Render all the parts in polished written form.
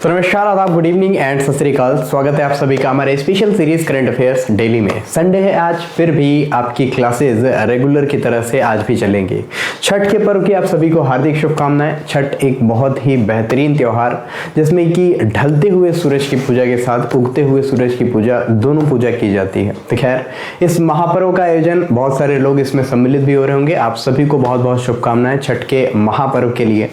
तो नमस्कार, आदाब, गुड इवनिंग एंड सत श्री अकाल। स्वागत है आप सभी का हमारे special series current affairs daily में। संडे है आज, फिर भी आपकी क्लासेस रेगुलर की तरह से आज भी चलेंगी। छठ के पर्व की आप सभी को हार्दिक शुभकामनाएं। छठ एक बहुत ही बेहतरीन त्योहार जिसमें कि ढलते हुए सूरज की पूजा के साथ उगते हुए सूरज की पूजा, दोनों पूजा की जाती है। तो खैर, इस महापर्व का आयोजन बहुत सारे लोग इसमें सम्मिलित भी हो रहे होंगे। आप सभी को बहुत बहुत शुभकामनाएं छठ के महापर्व के लिए।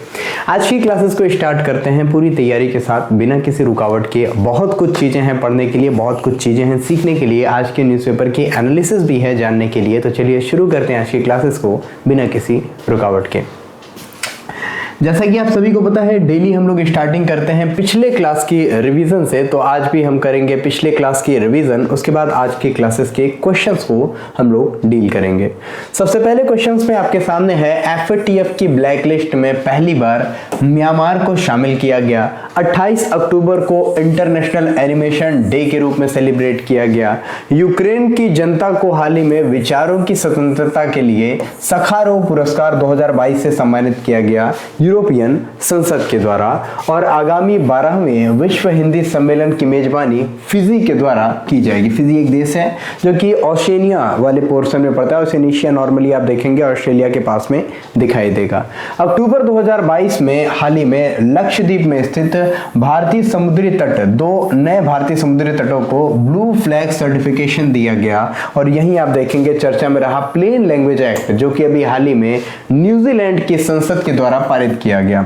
आज की क्लासेस को स्टार्ट करते हैं पूरी तैयारी के साथ, बिना किसी रुकावट के। बहुत कुछ चीजें हैं पढ़ने के लिए, बहुत कुछ चीजें हैं सीखने के लिए, आज के न्यूज़पेपर की एनालिसिस भी है जानने के लिए। तो चलिए शुरू करते हैं आज की क्लासेस को बिना किसी रुकावट के। जैसा कि आप सभी को पता है, डेली हम लोग स्टार्टिंग करते हैं पिछले क्लास की रिवीजन से। तो आज भी हम करेंगे पिछले क्लास की रिवीजन, उसके बाद आज की क्लासेस के क्वेश्चंस को हम लोग डील करेंगे। सबसे पहले क्वेश्चंस में आपके सामने है, एफएटीएफ की ब्लैक लिस्ट में पहली बार म्यांमार को शामिल किया गया। 28 अक्टूबर को इंटरनेशनल एनिमेशन डे के रूप में सेलिब्रेट किया गया। यूक्रेन की जनता को हाल ही में विचारों की स्वतंत्रता के लिए सखारोव पुरस्कार 2022 से सम्मानित किया गया यूरोपियन संसद के द्वारा। और आगामी 12वें विश्व हिंदी सम्मेलन की मेजबानी फिजी के द्वारा की जाएगी। फिजी एक देश है जो कि ओशिनिया वाले पोर्शन में पड़ता है। ओशिनिया नॉर्मली आप देखेंगे ऑस्ट्रेलिया के पास में दिखाई देगा। अक्टूबर 2022 में हाल ही में लक्षद्वीप में स्थित भारतीय समुद्री तट, 2 नए भारतीय समुद्री तटों को ब्लू फ्लैग सर्टिफिकेशन दिया गया। और यहीं आप देखेंगे चर्चा में रहा प्लेन लैंग्वेज एक्ट, जो कि अभी हाल ही में न्यूजीलैंड की संसद के द्वारा पारित किया गया।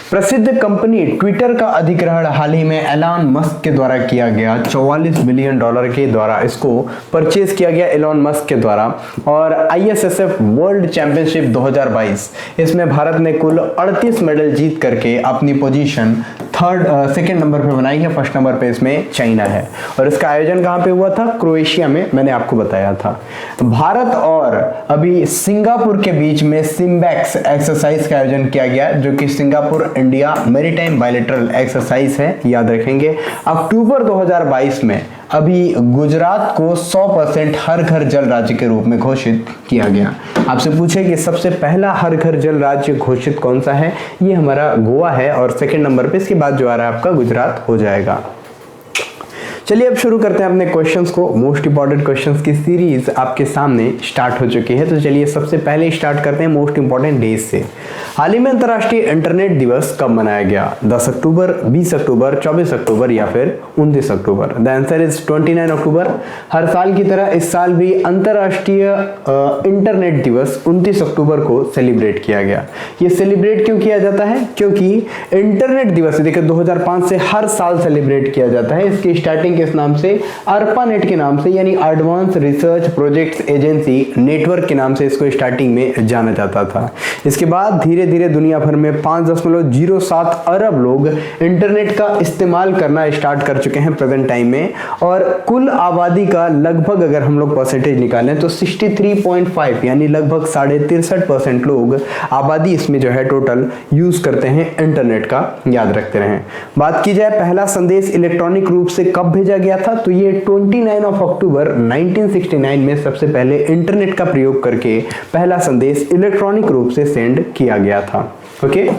प्रसिद्ध कंपनी ट्विटर का अधिग्रहण हाल ही में एलन मस्क के द्वारा किया गया। $44 बिलियन के द्वारा इसको परचेज किया गया एलन मस्क के द्वारा। और आईएसएसएफ वर्ल्ड चैंपियनशिप 2022, इसमें भारत ने कुल 38 मेडल जीत करके अपनी पोजीशन सेकंड नंबर पे बनाई है। फर्स्ट नंबर पे इसमें चाइना है। और इसका आयोजन कहां पे हुआ था? क्रोएशिया में, मैंने आपको बताया था। भारत और अभी सिंगापुर के बीच में सिम्बैक्स एक्सरसाइज का आयोजन किया गया, जो कि Singapore India maritime bilateral exercise है, याद रखेंगे। अक्टूबर 2022 में अभी गुजरात को 100% हर घर जल राज्य के रूप में घोषित किया गया। आपसे पूछे कि सबसे पहला हर घर जल राज्य घोषित कौन सा है? ये हमारा गोवा है। और सेकंड नंबर पे इसके बाद जो आ रहा है आपका गुजरात हो जाएगा। चलिए अब शुरू करते हैं अपने क्वेश्चंस को। मोस्ट इंपॉर्टेंट क्वेश्चंस की सीरीज आपके सामने स्टार्ट हो चुकी है। तो चलिए सबसे पहले स्टार्ट करते हैं मोस्ट इंपॉर्टेंट डेज से। हाल ही में अंतर्राष्ट्रीय इंटरनेट दिवस कब मनाया गया? 10 अक्टूबर, 20 अक्टूबर, 24 अक्टूबर या फिर 29 अक्टूबर? द आंसर इज 29 अक्टूबर। हर साल की तरह इस साल भी अंतर्राष्ट्रीय इंटरनेट दिवस 29 अक्टूबर को सेलिब्रेट किया गया। ये सेलिब्रेट क्यों किया जाता है? क्योंकि इंटरनेट दिवस देखिए 2005 से हर साल सेलिब्रेट किया जाता है। इसकी स्टार्टिंग किस नाम से? ARPANET के नाम से, यानी advance research projects agency network के नाम से इसको स्टार्टिंग में जाना जाता था। इसके बाद धीरे धीरे दुनिया भर में 5.07 अरब लोग इंटरनेट का इस्तेमाल करना स्टार्ट कर चुके हैं प्रेजेंट टाइम में। और कुल आबादी का लगभग अगर हम लोग परसेंटेज निकालें तो 63.5 यानी लगभग 63.5% लोग आबादी इसमें जो है टोटल यूज करते हैं इंटरनेट का, याद रखते रहें। बात की जाए पहला संदेश इलेक्ट्रॉनिक रूप से कब भेजा गया था, तो ये 29 अक्टूबर 1969 में सबसे पहले इंटरनेट का प्रयोग करके पहला संदेश इलेक्ट्रॉनिक रूप से सेंड किया गया था। ओके,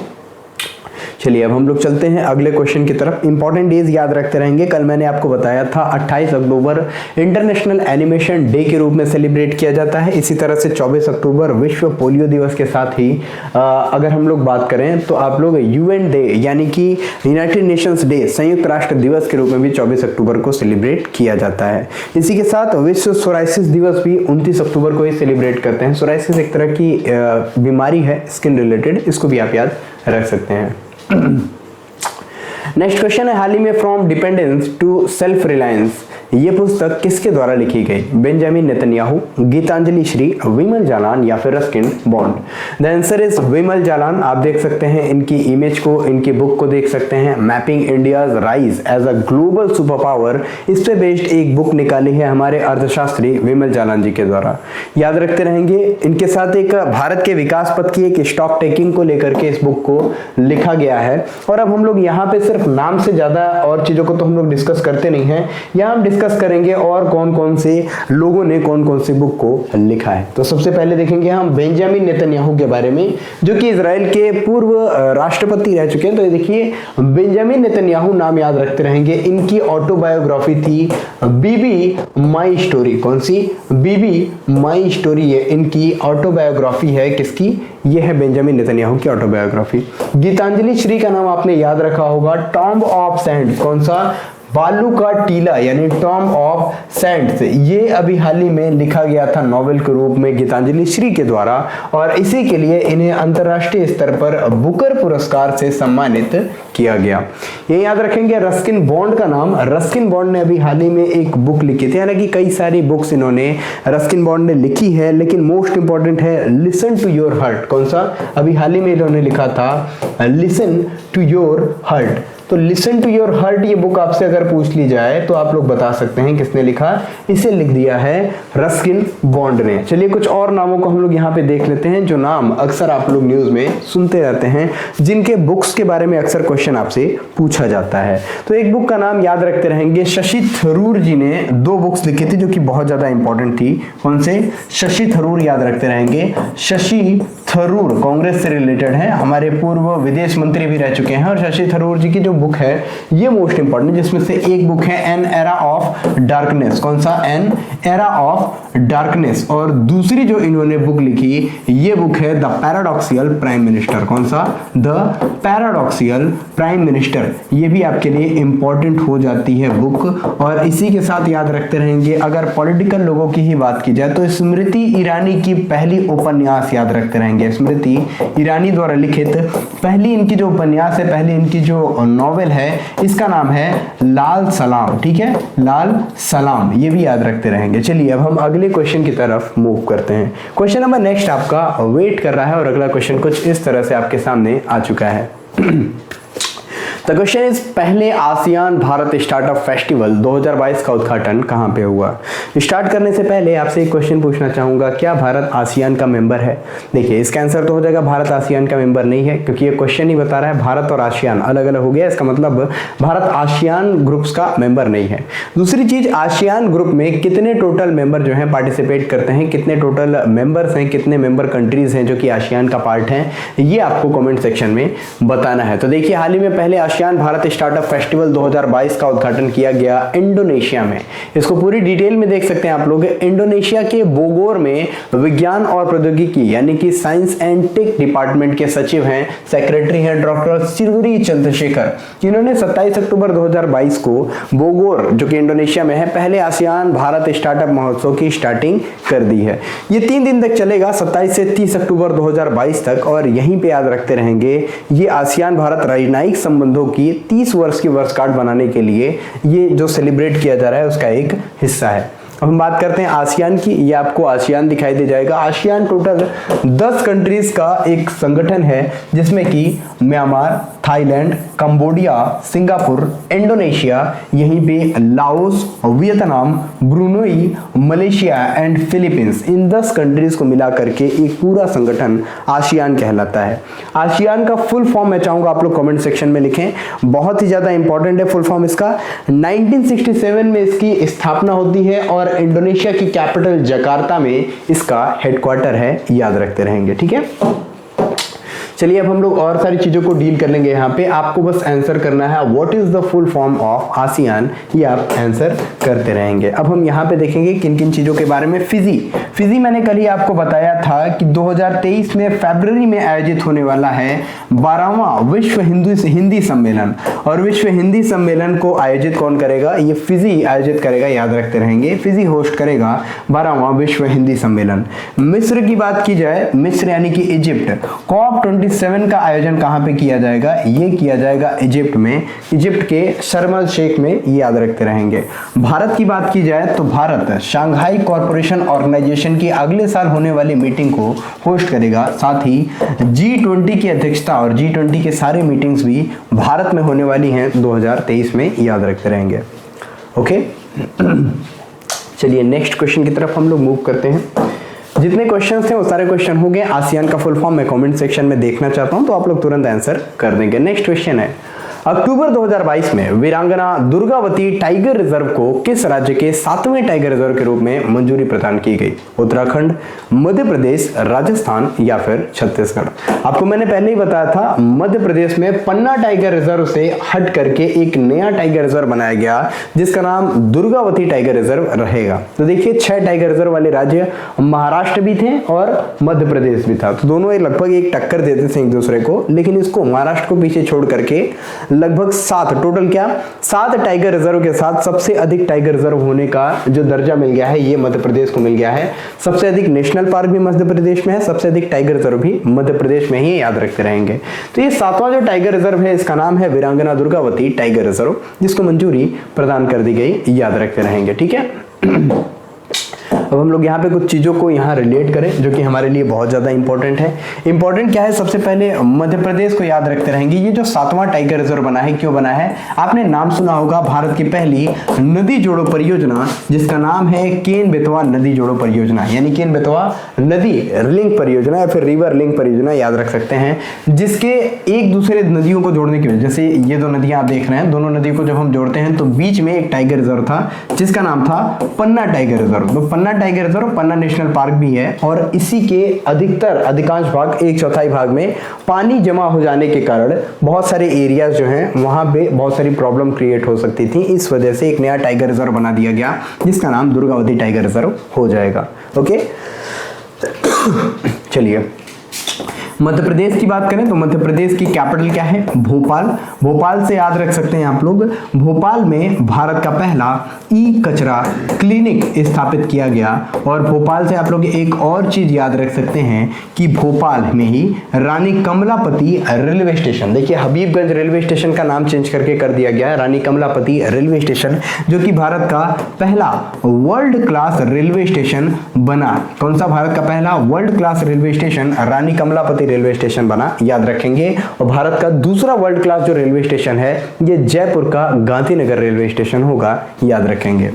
चलिए अब हम लोग चलते हैं अगले क्वेश्चन की तरफ। इंपॉर्टेंट डेज याद रखते रहेंगे। कल मैंने आपको बताया था 28 अक्टूबर इंटरनेशनल एनिमेशन डे के रूप में सेलिब्रेट किया जाता है। इसी तरह से 24 अक्टूबर विश्व पोलियो दिवस के साथ ही अगर हम लोग बात करें तो आप लोग यूएन डे यानी कि यूनाइटेड नेशंस डे, संयुक्त राष्ट्र दिवस के रूप में भी 24 अक्टूबर को सेलिब्रेट किया जाता है। इसी के साथ विश्व सोराइसिस दिवस भी 29 अक्टूबर को ही सेलिब्रेट करते हैं। सोराइसिस एक तरह की बीमारी है स्किन रिलेटेड, इसको भी आप याद रख सकते हैं। नेक्स्ट क्वेश्चन है, हाल ही में from dependence to self reliance ये पुस्तक किसके द्वारा लिखी गई? बेंजामिन नेतन्याहू, गीतांजलि श्री, विमल जालान या फिर Ruskin Bond? The answer is Bimal Jalan. आप देख सकते हैं इनकी इमेज को, इनकी बुक को देख सकते हैं, mapping India's rise as a global super power. इस पे बेस्ड एक बुक निकाली है हमारे अर्थशास्त्री विमल जालान जी के द्वारा, याद रखते रहेंगे। इनके साथ एक भारत के विकास पथ की एक स्टॉक टेकिंग को लेकर के इस बुक को लिखा गया है। और अब हम लोग यहाँ पे सिर्फ नाम से ज्यादा और चीजों को तो हम लोग डिस्कस करते नहीं है, यहाँ हम डिस्कस करेंगे और कौन कौन से लोगों ने कौन कौन सी बुक को लिखा है। तो सबसे पहले देखेंगे हम बेंजामिन नेतन्याहू के बारे में, जो कि इजराइल के पूर्व राष्ट्रपति रह चुके हैं। तो ये देखिए, बेंजामिन नेतन्याहू नाम याद रखते रहेंगे। इनकी ऑटोबायोग्राफी थी बीबी माई स्टोरी। कौन सी? बीबी माई स्टोरी है इनकी ऑटोबायोग्राफी है। किसकी? ये है बेंजामिन नेतन्याहू की ऑटोबायोग्राफी। गीतांजलि श्री का नाम आपने याद रखा होगा, टॉम्ब ऑफ सैंड। कौन सा? बालू का टीला, यानी टॉम्ब ऑफ सैंड्स। ये अभी हाल ही में लिखा गया था नोवेल के रूप में गीतांजलि श्री के द्वारा, और इसी के लिए इन्हें अंतर्राष्ट्रीय स्तर पर बुकर पुरस्कार से सम्मानित किया गया। ये याद रखेंगे। रस्किन बॉन्ड का नाम, रस्किन बॉन्ड ने अभी हाल ही में एक बुक लिखी थी, हालांकि कई सारी बुक्स इन्होंने रस्किन बॉन्ड ने लिखी है, लेकिन मोस्ट इंपॉर्टेंट है लिसन टू योर हार्ट। कौन सा? अभी हाल ही में इन्होंने लिखा था लिसन टू योर हार्ट। तो लिसन टू योर हार्ट ये बुक आपसे अगर पूछ ली जाए तो आप लोग बता सकते हैं किसने लिखा। इसे लिख दिया है रस्किन बॉन्ड ने। चलिए कुछ और नामों को हम लोग यहाँ पे देख लेते हैं, जो नाम अक्सर आप लोग न्यूज में सुनते रहते हैं, जिनके बुक्स के बारे में अक्सर क्वेश्चन आपसे पूछा जाता है। तो एक बुक का नाम याद रखते रहेंगे, शशि थरूर जी ने 2 बुक्स लिखी थी जो कि बहुत ज्यादा इंपॉर्टेंट थी। कौन से? शशि थरूर याद रखते रहेंगे। शशि थरूर कांग्रेस से रिलेटेड है, हमारे पूर्व विदेश मंत्री भी रह चुके हैं, और शशि थरूर जी की जो बुक है ये मोस्ट इंपॉर्टेंट, जिसमें से एक बुक है एन एरा ऑफ डार्कनेस। कौन सा? An era of darkness. और दूसरी जो इन्होंने बुक लिखी ये बुक है द पैराडॉक्सियल प्राइम मिनिस्टर। कौन सा? The paradoxical prime minister. ये भी आपके लिए इंपॉर्टेंट हो जाती है बुक। और इसी के साथ याद रखते रहेंगे, अगर पॉलिटिकल लोगों की ही बात की जाए तो स्मृति ईरानी की पहली उपन्यास याद रखते रहेंगे। स्मृति ईरानी द्वारा लिखित पहली इनकी जो उपन्यास है, पहली इनकी जो नॉवेल है, इसका नाम है लाल सलाम। ठीक है, लाल सलाम, ये भी याद रखते रहेंगे। चलिए अब हम अगले क्वेश्चन की तरफ मूव करते हैं। क्वेश्चन नंबर नेक्स्ट आपका वेट कर रहा है, और अगला क्वेश्चन कुछ इस तरह से आपके सामने आ चुका है। द क्वेश्चन इज, पहले आसियान भारत स्टार्टअप फेस्टिवल 2022 का उद्घाटन कहां पे हुआ? स्टार्ट करने से पहले आपसे एक क्वेश्चन पूछना चाहूंगा, क्या भारत आसियान का मेंबर है? देखिए इसका आंसर तो हो जाएगा भारत आसियान का मेंबर नहीं है, क्योंकि ये क्वेश्चन ही बता रहा है भारत और आसियान अलग अलग हो गया। इसका मतलब भारत आसियान ग्रुप्स का मेंबर नहीं है। दूसरी चीज, आसियान ग्रुप में कितने टोटल मेंबर जो है पार्टिसिपेट करते हैं, कितने टोटल मेंबर्स हैं, कितने मेंबर कंट्रीज हैं जो कि आसियान का पार्ट हैं, ये आपको कमेंट सेक्शन में बताना है। तो देखिए हाल ही में पहले आसियान भारत स्टार्टअप फेस्टिवल 2022 का उद्घाटन किया गया इंडोनेशिया में। इसको पूरी डिटेल में देख सकते हैं आप लोग। इंडोनेशिया के बोगोर में विज्ञान और प्रौद्योगिकी यानी कि साइंस एंड टेक डिपार्टमेंट के सचिव हैं, सेक्रेटरी हैं डॉक्टर सिरुरी चंद्रशेखर, जिन्होंने 27 अक्टूबर 2022 को बोगोर जो कि इंडोनेशिया में है, पहले आसियान भारत स्टार्टअप महोत्सव की स्टार्टिंग कर दी है। ये 3 दिन तक चलेगा, 27 से 30 अक्टूबर 2022 तक। और यहीं पे याद रखते रहेंगे, ये आसियान भारत राजनयिक संबंधों की 30 वर्ष की वर्षगांठ बनाने के लिए ये जो सेलिब्रेट किया जा रहा है उसका एक हिस्सा है। अब हम बात करते हैं आसियान की। ये आपको आसियान दिखाई दे जाएगा। आसियान टोटल 10 कंट्रीज का एक संगठन है, जिसमें कि Myanmar, Thailand, Cambodia, Singapore, Indonesia, यहीं पे Laos, Vietnam, Brunei, Malaysia and Philippines, in 10 countries को मिला करके एक पूरा संगठन आसियान कहलाता है। आसियान का फुल फॉर्म मैं चाहूंगा आप लोग कमेंट सेक्शन में लिखें, बहुत ही ज्यादा इंपॉर्टेंट है फुल फॉर्म इसका। 1967 में इसकी स्थापना होती है और इंडोनेशिया की कैपिटल जकार्ता में इसका हेडक्वार्टर है, याद रखते रहेंगे। ठीक है, चलिए अब हम लोग और सारी चीजों को डील कर लेंगे। यहाँ पे आपको बस आंसर करना है what is the full form of ASEAN, ये आप आंसर करते रहेंगे। अब हम यहाँ पे देखेंगे किन किन चीजों के बारे में। फिजी मैंने कल ही आपको बताया था कि 2023 में फरवरी में आयोजित होने वाला है 12वां विश्व हिंदी सम्मेलन, और विश्व हिंदी सम्मेलन को आयोजित कौन करेगा? ये फिजी आयोजित करेगा, याद रखते रहेंगे। फिजी होस्ट करेगा 12वां विश्व हिंदी सम्मेलन। मिस्र की बात की जाए, मिस्र यानी कि इजिप्ट, COP27 का आयोजन कहां पे किया जाएगा? ये किया जाएगा इजिप्ट में, इजिप्ट के शर्म अल शेख में, ये याद रखते रहेंगे। भारत की बात की जाए तो भारत शंघाई कॉरपोरेशन ऑर्गेनाइजेशन की अगले साल होने वाली मीटिंग को होस्ट करेगा। साथ ही G20 की अध्यक्षता और G20 के सारे मीटिंग्स भी भारत में होने वाली हैं 2023 में, याद रखते रहेंगे। ओके, चलिए नेक्स्ट क्वेश्चन की तरफ हम लोग मूव करते हैं। जितने क्वेश्चंस थे वो सारे क्वेश्चन हो गए। आसियान का फुल फॉर्म मैं कमेंट सेक्शन में देखना चाहता हूं, तो आप लोग तुरंत आंसर कर देंगे। नेक्स्ट क्वेश्चन है, अक्टूबर 2022 में वीरांगना दुर्गावती टाइगर रिजर्व को किस राज्य के 7वें टाइगर रिजर्व के रूप में मंजूरी प्रदान की गई? उत्तराखंड, मध्य प्रदेश, राजस्थान या फिर छत्तीसगढ़। आपको मैंने पहले ही बताया था, मध्य प्रदेश में पन्ना टाइगर रिजर्व से हट करके एक नया टाइगर रिजर्व बनाया गया जिसका नाम दुर्गावती टाइगर रिजर्व रहेगा। तो देखिए 6 टाइगर रिजर्व वाले राज्य महाराष्ट्र भी थे और मध्य प्रदेश भी था, तो दोनों लगभग एक टक्कर देते थे एक दूसरे को, लेकिन इसको महाराष्ट्र को पीछे छोड़ करके लगभग 7 टोटल क्या 7 टाइगर रिजर्व के साथ सबसे अधिक टाइगर रिजर्व होने का जो दर्जा मिल गया है ये मध्य प्रदेश को मिल गया है। सबसे अधिक नेशनल पार्क भी मध्य प्रदेश में है, सबसे अधिक टाइगर रिजर्व भी मध्य प्रदेश में ही, याद रखते रहेंगे। तो ये 7वां जो टाइगर रिजर्व है इसका नाम है वीरांगना दुर्गावती टाइगर रिजर्व, जिसको मंजूरी प्रदान कर दी गई, याद रखते रहेंगे। ठीक है। अब हम लोग यहाँ पे कुछ चीजों को यहाँ रिलेट करें जो कि हमारे लिए बहुत ज्यादा इंपॉर्टेंट है। इंपॉर्टेंट क्या है, सबसे पहले मध्य प्रदेश को याद रखते रहेंगे। ये जो 7वां टाइगर रिजर्व बना है, क्यों बना है? आपने नाम सुना होगा, भारत की पहली नदी जोड़ो परियोजना जिसका नाम है केन बेतवा नदी जोड़ो परियोजना, यानी केन बेतवा नदी लिंक परियोजना या फिर रिवर लिंक परियोजना, याद रख सकते हैं, जिसके एक दूसरे नदियों को जोड़ने की वजह, जैसे ये दो नदियां आप देख रहे हैं, दोनों नदियों को जब हम जोड़ते हैं तो बीच में एक टाइगर रिजर्व था जिसका नाम था पन्ना टाइगर रिजर्व। तो पन्ना टाइगर रिजर्व पन्ना नेशनल पार्क भी है और इसी के अधिकांश भाग, 1/4 भाग में पानी जमा हो जाने के कारण बहुत सारे एरियाज जो हैं वहां पे बहुत सारी प्रॉब्लम क्रिएट हो सकती थी। इस वजह से एक नया टाइगर रिजर्व बना दिया गया जिसका नाम दुर्गावती टाइगर रिजर्व हो जाएगा। ओके, चलिए मध्य प्रदेश की बात करें तो मध्य प्रदेश की कैपिटल क्या है? भोपाल। भोपाल से याद रख सकते हैं आप लोग, भोपाल में भारत का पहला ई कचरा क्लिनिक स्थापित किया गया। और भोपाल से आप लोग एक और चीज याद रख सकते हैं कि भोपाल में ही रानी कमलापति रेलवे स्टेशन, देखिए हबीबगंज रेलवे स्टेशन का नाम चेंज करके कर दिया गया है रानी कमलापति रेलवे स्टेशन, जो कि भारत का पहला वर्ल्ड क्लास रेलवे स्टेशन बना। कौन सा भारत का पहला वर्ल्ड क्लास रेलवे स्टेशन? रानी कमलापति रेलवे स्टेशन बना, याद रखेंगे। और भारत का दूसरा वर्ल्ड क्लास जो रेलवे स्टेशन है ये जयपुर का गांधीनगर रेलवे स्टेशन होगा, याद रखेंगे।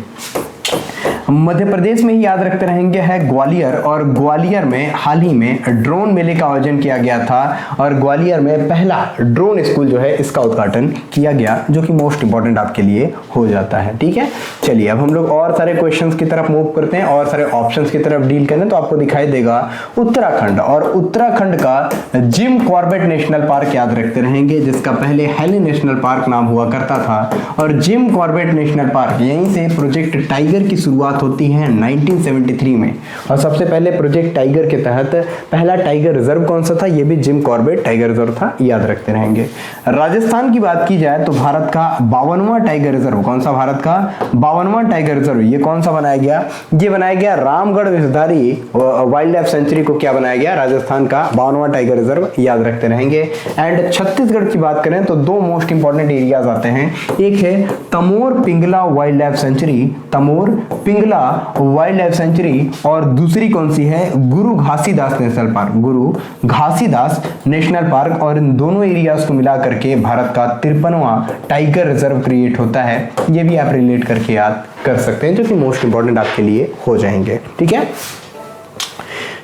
मध्य प्रदेश में ही याद रखते रहेंगे है ग्वालियर, और ग्वालियर में हाल ही में ड्रोन मेले का आयोजन किया गया था और ग्वालियर में पहला ड्रोन स्कूल जो है इसका उद्घाटन किया गया, जो कि मोस्ट इंपॉर्टेंट आपके लिए हो जाता है। ठीक है, चलिए अब हम लोग और सारे क्वेश्चंस की तरफ मूव करते हैं और सारे ऑप्शंस की तरफ डील करें तो आपको दिखाई देगा उत्तराखंड, और उत्तराखंड का जिम कॉर्बेट नेशनल पार्क याद रखते रहेंगे, जिसका पहले हेली नेशनल पार्क नाम हुआ करता था। और जिम कॉर्बेट नेशनल पार्क, यहीं से प्रोजेक्ट टाइगर की शुरुआत होती है 1973 में, और सबसे पहले प्रोजेक्ट टाइगर के तहत पहला टाइगर रिजर्व कौन सा था? ये भी जिम कॉर्बेट टाइगर रिजर्व था, याद रखते रहेंगे। राजस्थान की बात की जाए तो भारत का 52वां टाइगर रिजर्व, कौन सा भारत का 52वां टाइगर रिजर्व, ये कौन सा बनाया गया? ये बनाया गया Ramgarh Vishdhari wild life sanctuary को क्या बनाया गया? राजस्थान का 52वां टाइगर रिजर्व, याद रखते रहेंगे। एंड छत्तीसगढ़ की बात करें तो दो मोस्ट इंपॉर्टेंट एरियाज आते हैं, एक है Tamor Pingla wildlife sanctuary, Tamor Pingla wildlife sanctuary, और दूसरी कौन सी है? गुरु घासीदास नेशनल पार्क, गुरु घासीदास नेशनल पार्क। और इन दोनों एरियाज को मिला करके भारत का 53वां टाइगर रिजर्व क्रिएट होता है। ये भी आप रिलेट करके याद कर सकते हैं, जो कि मोस्ट इंपॉर्टेंट आपके लिए हो जाएंगे। ठीक है,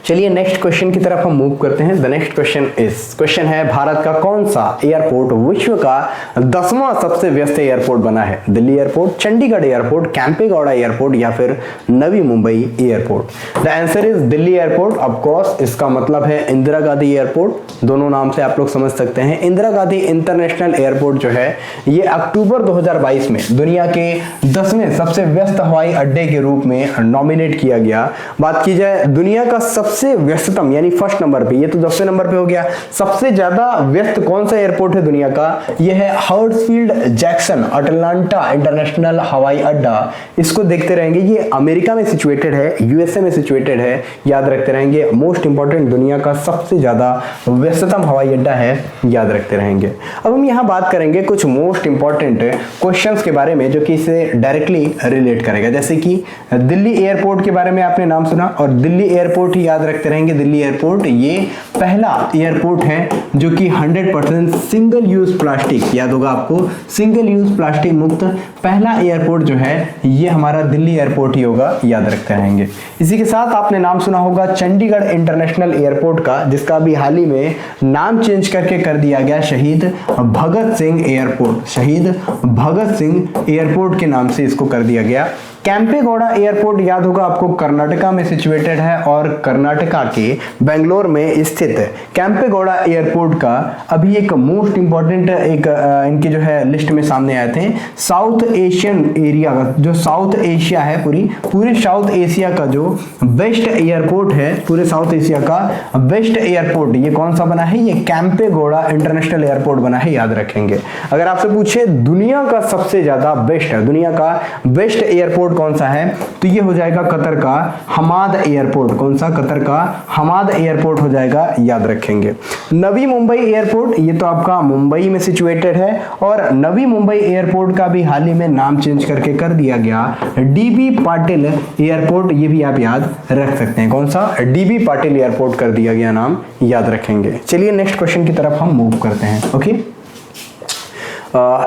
चलिए नेक्स्ट क्वेश्चन की तरफ हम मूव करते हैं। द नेक्स्ट क्वेश्चन है, भारत का कौन सा एयरपोर्ट विश्व का 10वां सबसे व्यस्त एयरपोर्ट बना है? Delhi airport, Chandigarh airport, Kempegowda airport या फिर Navi Mumbai airport? The answer is Delhi airport. Of course इसका मतलब है इंदिरा गांधी एयरपोर्ट, दोनों नाम से आप लोग समझ सकते हैं। इंदिरा गांधी इंटरनेशनल एयरपोर्ट जो है ये अक्टूबर 2022 में दुनिया के 10वें सबसे व्यस्त हवाई अड्डे के रूप में नॉमिनेट किया गया। बात की जाए दुनिया का सबसे व्यस्ततम, यानी फर्स्ट नंबर पे, ये तो 10वें नंबर पे हो गया, सबसे ज्यादा व्यस्त कौन सा एयरपोर्ट है दुनिया का? यह है हर्ट्सफील्ड जैक्सन अटलांटा इंटरनेशनल हवाई अड्डा। इसको देखते रहेंगे, ये अमेरिका में सिचुएटेड है, यूएसए में सिचुएटेड है, याद रखते रहेंगे। मोस्ट इंपॉर्टेंट दुनिया का सबसे ज्यादा व्यस्ततम हवाई अड्डा है, याद रखते रहेंगे। अब हम यहाँ बात करेंगे कुछ मोस्ट इंपॉर्टेंट क्वेश्चंस के बारे में जो कि इसे डायरेक्टली रिलेट करेगा, जैसे कि दिल्ली एयरपोर्ट के बारे में आपने नाम सुना, और दिल्ली एयरपोर्ट ही याद रखते रहेंगे दिल्ली एयरपोर्ट ये पहला एयरपोर्ट है जो कि 100% सिंगल यूज प्लास्टिक, याद होगा आपको, सिंगल यूज प्लास्टिक मुक्त पहला एयरपोर्ट जो है ये हमारा दिल्ली एयरपोर्ट ही होगा, याद रखते रहेंगे। इसी के साथ आपने नाम सुना होगा चंडीगढ़ इंटरनेशनल एयरपोर्ट का, जिसका अभी हाल ही में नाम चेंज करके कर दिया गया शहीद भगत सिंह एयरपोर्ट, शहीद भगत सिंह एयरपोर्ट के नाम से इसको कर दिया गया। कैंपेगौड़ा एयरपोर्ट याद होगा आपको कर्नाटका में सिचुएटेड है और कर्नाटका के बेंगलोर में स्थित कैंपेगौड़ा एयरपोर्ट का अभी एक मोस्ट इंपॉर्टेंट एक इनके जो है लिस्ट में सामने आए थे। साउथ एशियन एरिया का जो साउथ एशिया है पूरे साउथ एशिया का जो बेस्ट एयरपोर्ट है, पूरे साउथ एशिया का बेस्ट एयरपोर्ट ये कौन सा बना है, ये कैंपेगौड़ा इंटरनेशनल एयरपोर्ट बना है, याद रखेंगे। अगर आपसे पूछे दुनिया का सबसे ज्यादा बेस्ट, दुनिया का बेस्ट एयरपोर्ट कौन सा है, तो ये हो जाएगा कतर का हमाद एयरपोर्ट। कौन सा, कतर का हमाद एयरपोर्ट हो जाएगा, याद रखेंगे। नवी मुंबई एयरपोर्ट ये तो आपका मुंबई में सिचुएटेड है और नवी मुंबई एयरपोर्ट का भी हाल ही में नाम चेंज करके कर दिया गया डीबी पाटिल एयरपोर्ट, ये भी आप याद रख सकते हैं। कौन सा, डीबी पाटिल एयरपोर्ट कर दिया गया नाम, याद रखेंगे। चलिए नेक्स्ट क्वेश्चन की तरफ हम मूव करते हैं। ओके,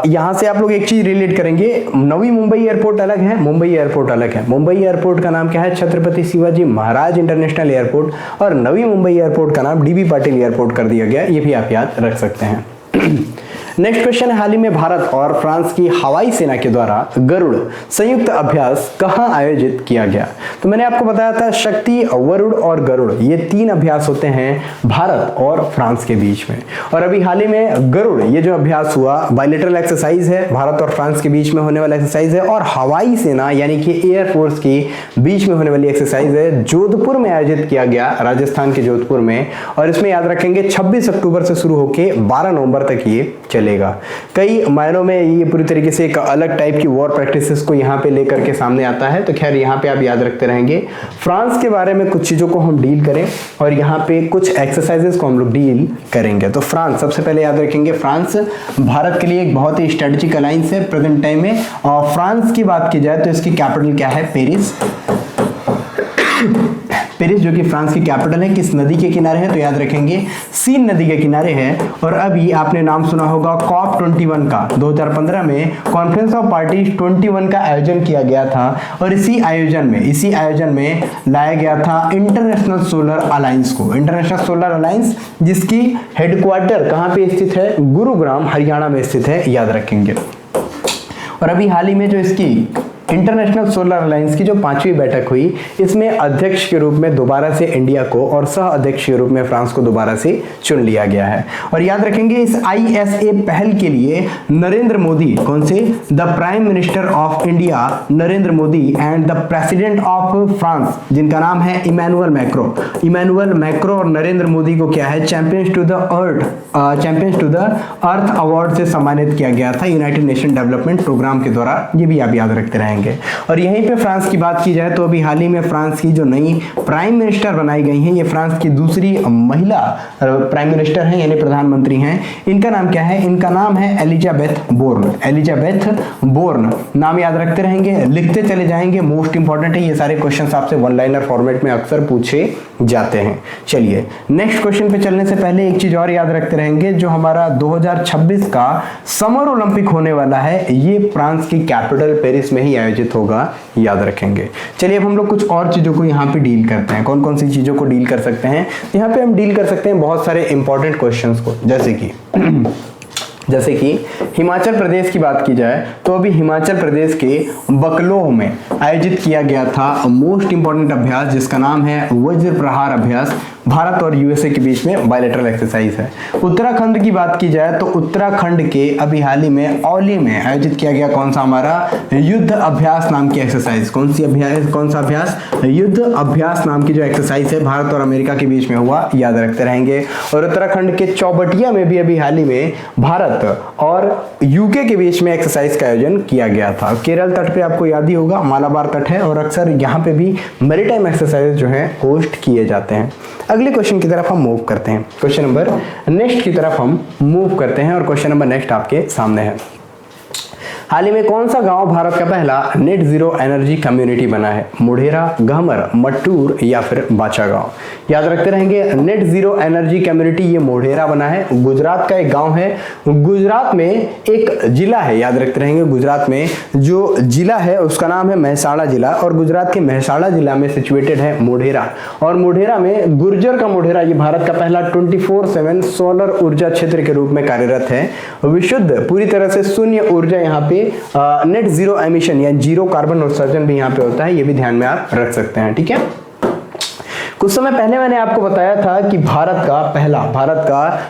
यहां से आप लोग एक चीज रिलेट करेंगे, नवी मुंबई एयरपोर्ट अलग है, मुंबई एयरपोर्ट अलग है। मुंबई एयरपोर्ट का नाम क्या है, छत्रपति शिवाजी महाराज इंटरनेशनल एयरपोर्ट, और नवी मुंबई एयरपोर्ट का नाम डीबी पाटिल एयरपोर्ट कर दिया गया, ये भी आप याद रख सकते हैं। नेक्स्ट क्वेश्चन है, हाल ही में भारत और फ्रांस की हवाई सेना के द्वारा गरुड़ संयुक्त अभ्यास कहां आयोजित किया गया। तो मैंने आपको बताया था शक्ति, वरुण और गरुड़ ये 3 अभ्यास होते हैं भारत और फ्रांस के बीच में, और अभी हाल ही में गरुड़ ये जो अभ्यास हुआ बायलैटरल एक्सरसाइज है, भारत और फ्रांस के बीच में होने वाला एक्सरसाइज है, और हवाई सेना यानी कि एयरफोर्स के बीच में होने वाली एक्सरसाइज है, जोधपुर में आयोजित किया गया, राजस्थान के जोधपुर में, और इसमें याद रखेंगे 26 अक्टूबर से शुरू होकर 12 नवंबर तक ये चलेगा। कई मायनों में ये पूरी तरीके से एक अलग टाइप की वॉर प्रैक्टिसेस को यहाँ पे लेकर के सामने आता है, तो खैर यहाँ पे आप याद रखते रहेंगे। फ्रांस के बारे में कुछ चीजों को हम डील करें और यहाँ पे कुछ एक्सरसाइजेस को हम लोग डील करेंगे। तो फ्रांस सबसे पहले याद रखेंगे, फ्रांस भारत के लिए एक बहुत ही स्ट्रेटेजिक अलायंस है प्रेजेंट टाइम में। और फ्रांस की बात की जाए तो इसकी कैपिटल क्या है, पेरिस। पेरिस जो कि फ्रांस की कैपिटल है, किस नदी के किनारे है, तो याद रखेंगे सीन नदी के किनारे है। और अभी आपने नाम सुना होगा COP 21 का, 2015 में कॉन्फ्रेंस ऑफ पार्टीज 21 का आयोजन किया गया था, और इसी आयोजन में लाया गया था इंटरनेशनल सोलर अलायंस को। इंटरनेशनल सोलर अलायंस जिसकी हेडक्वार्टर कहाँ पे स्थित है, गुरुग्राम हरियाणा में स्थित है, याद रखेंगे। और अभी हाल ही में जो इसकी इंटरनेशनल सोलर अलायंस की जो 5वीं बैठक हुई, इसमें अध्यक्ष के रूप में दोबारा से इंडिया को और सह अध्यक्ष के रूप में फ्रांस को दोबारा से चुन लिया गया है। और याद रखेंगे इस ISA पहल के लिए नरेंद्र मोदी, कौन से, the prime minister of India Narendra Modi and the president of France जिनका नाम है इमैनुअल मैक्रो और नरेंद्र मोदी को क्या है, champions to the earth award से सम्मानित किया गया था यूनाइटेड नेशन डेवलपमेंट प्रोग्राम के द्वारा, ये भी आप याद रखते रहेंगे। और यहीं पे फ्रांस की बात की जाए तो अभी हाल ही में फ्रांस की जो नई प्राइम मिनिस्टर बनाई गई हैं, ये फ्रांस की दूसरी महिला प्राइम मिनिस्टर हैं, यानी प्रधानमंत्री हैं। इनका नाम क्या है, इनका नाम है एलिजाबेथ बोर्न। नाम याद रखते रहेंगे, लिखते चले जाएंगे, मोस्ट इंपॉर्टेंट है। ये सारे क्वेश्चन आपसे वन लाइनर फॉर्मेट में अक्सर पूछे जाते हैं। चलिए नेक्स्ट क्वेश्चन पे चलने से पहले एक चीज और याद रखते रहेंगे, जो हमारा 2026 का समर ओलंपिक होने वाला है, ये फ्रांस की कैपिटल पेरिस में ही आयोजित होगा, याद रखेंगे। चलिए अब हम लोग कुछ और चीजों को यहाँ पे डील करते हैं। कौन कौन सी चीजों को डील कर सकते हैं यहाँ पे, हम डील कर सकते हैं बहुत सारे इंपॉर्टेंट क्वेश्चंस को, जैसे कि हिमाचल प्रदेश की बात की जाए तो अभी हिमाचल प्रदेश के बकलोह में आयोजित किया गया था मोस्ट इंपॉर्टेंट अभ्यास, जिसका नाम है वज्र प्रहार अभ्यास। भारत और यूएसए के बीच में बायलैटरल एक्सरसाइज है। उत्तराखंड की बात की जाए तो उत्तराखंड के अभी हाल ही में औली में आयोजित किया गया कौन सा, हमारा युद्ध अभ्यास नाम की एक्सरसाइज। कौन सा अभ्यास, युद्ध अभ्यास नाम की जो एक्सरसाइज है भारत और अमेरिका के बीच में हुआ, याद रखते रहेंगे। और उत्तराखंड के चौबटिया में भी अभी हाल ही में भारत और यूके के बीच में एक्सरसाइज का आयोजन किया गया था। केरल तट पे आपको याद ही होगा मालाबार तट है, और अक्सर यहाँ पे भी मैरीटाइम एक्सरसाइज जो है होस्ट किए जाते हैं। अगले क्वेश्चन की तरफ हम मूव करते हैं, क्वेश्चन नंबर नेक्स्ट की तरफ हम मूव करते हैं, और क्वेश्चन नंबर नेक्स्ट आपके सामने है। हाल ही में कौन सा गांव भारत का पहला नेट जीरो एनर्जी कम्युनिटी बना है? मोढेरा, गहमर, मट्टूर या फिर बाचा गांव? याद रखते रहेंगे, नेट जीरो एनर्जी कम्युनिटी ये मोढेरा बना है, गुजरात का एक गांव है। गुजरात में एक जिला है, याद रखते रहेंगे, गुजरात में जो जिला है उसका नाम है मेहसाणा जिला, और गुजरात के मेहसाणा जिला में सिचुएटेड है मोढेरा। और मोढेरा में गुर्जर का मोढेरा ये भारत का पहला 24/7 सोलर ऊर्जा क्षेत्र के रूप में कार्यरत है। विशुद्ध पूरी तरह से शून्य ऊर्जा यहाँ पे नेट जीरो एमिशन या जीरो कार्बन उत्सर्जन भी यहाँ पे होता है, ये भी ध्यान में आप रख सकते हैं। ठीक है, कुछ समय पहले मैंने आपको बताया था कि भारत का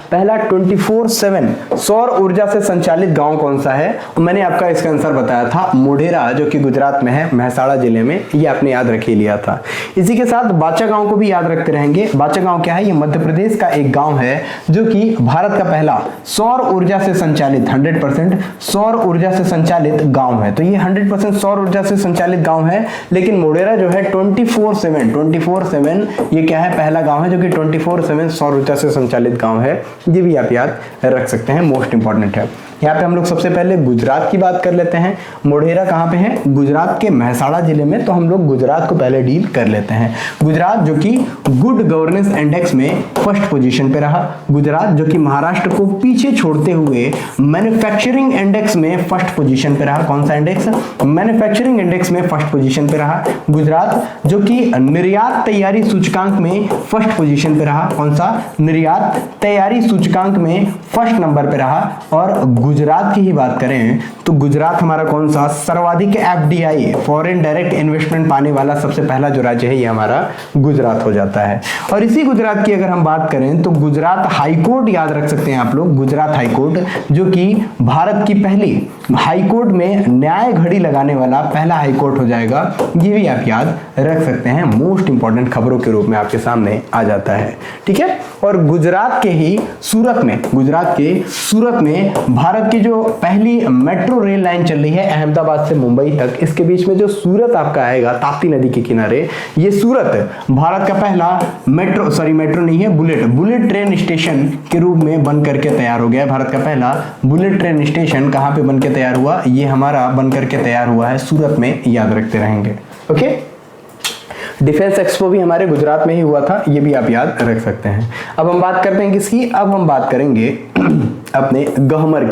पहला 24/7 सौर ऊर्जा से संचालित गांव कौन सा है? मैंने आपका इसका आंसर बताया था मोढेरा, जो कि गुजरात में है, मेहसाणा जिले में। ये आपने याद रख ही लिया था। इसी के साथ बाचा गांव को भी याद रखते रहेंगे। बाचा गांव क्या है? ये मध्य प्रदेश का एक गांव है जो कि भारत का पहला सौर ऊर्जा से संचालित 100% सौर ऊर्जा से संचालित गांव है। तो ये 100% सौर ऊर्जा से संचालित गांव है, लेकिन मोढेरा जो है 24/7 ये क्या है? पहला गांव है जो कि 24/7 सौर ऊर्जा से संचालित गांव है। ये भी आप याद रख सकते हैं, मोस्ट इंपॉर्टेंट है। यहाँ पे हम लोग सबसे पहले गुजरात की बात कर लेते हैं। मोढेरा कहाँ पे है? गुजरात के मेहसाणा जिले में। तो हम लोग गुजरात को पहले डील कर लेते हैं। गुजरात जो कि गुड गवर्नेंस इंडेक्स में फर्स्ट पोजीशन पे रहा। गुजरात जो कि महाराष्ट्र को पीछे छोड़ते हुए मैन्युफैक्चरिंग इंडेक्स में फर्स्ट पोजीशन पे रहा। कौन सा इंडेक्स? मैन्युफैक्चरिंग इंडेक्स में फर्स्ट पोजीशन पे रहा। गुजरात जो कि निर्यात तैयारी सूचकांक में फर्स्ट पोजीशन पे रहा। कौन सा? निर्यात तैयारी सूचकांक में फर्स्ट नंबर पे रहा। और गुजरात की ही बात करें तो गुजरात हमारा कौन सा? सर्वाधिक एफडीआई फॉरेन डायरेक्ट इन्वेस्टमेंट पाने वाला सबसे पहला जो राज्य है ये हमारा गुजरात हो जाता है। और इसी गुजरात की अगर हम बात करें तो गुजरात हाईकोर्ट याद रख सकते हैं आप लोग। गुजरात हाईकोर्ट जो कि भारत की पहली हाईकोर्ट में न्याय घड़ी लगाने वाला पहला हाईकोर्ट हो जाएगा। ये भी आप याद रख सकते हैं, मोस्ट इंपॉर्टेंट खबरों के रूप में आपके सामने आ जाता है। ठीक है, और गुजरात के सूरत में भारत की जो पहली मेट्रो रेल लाइन चल रही है अहमदाबाद से मुंबई तक, इसके बीच में जो सूरत आपका आएगा ताप्ती नदी के किनारे, ये सूरत भारत का पहला मेट्रो नहीं है, बुलेट ट्रेन स्टेशन के रूप में बन करके तैयार हो गया है। भारत का पहला बुलेट ट्रेन स्टेशन कहां पे बन के तैयार हुआ? ये हमारा बन करके तैयार हुआ है सूरत में, याद रखते रहेंगे। ओके, डिफेंस एक्सपो भी हमारे गुजरात में ही हुआ था, ये भी आप याद रख सकते हैं। अब हम बात करते हैं किसकी? अब हम बात करेंगे अपने गहमर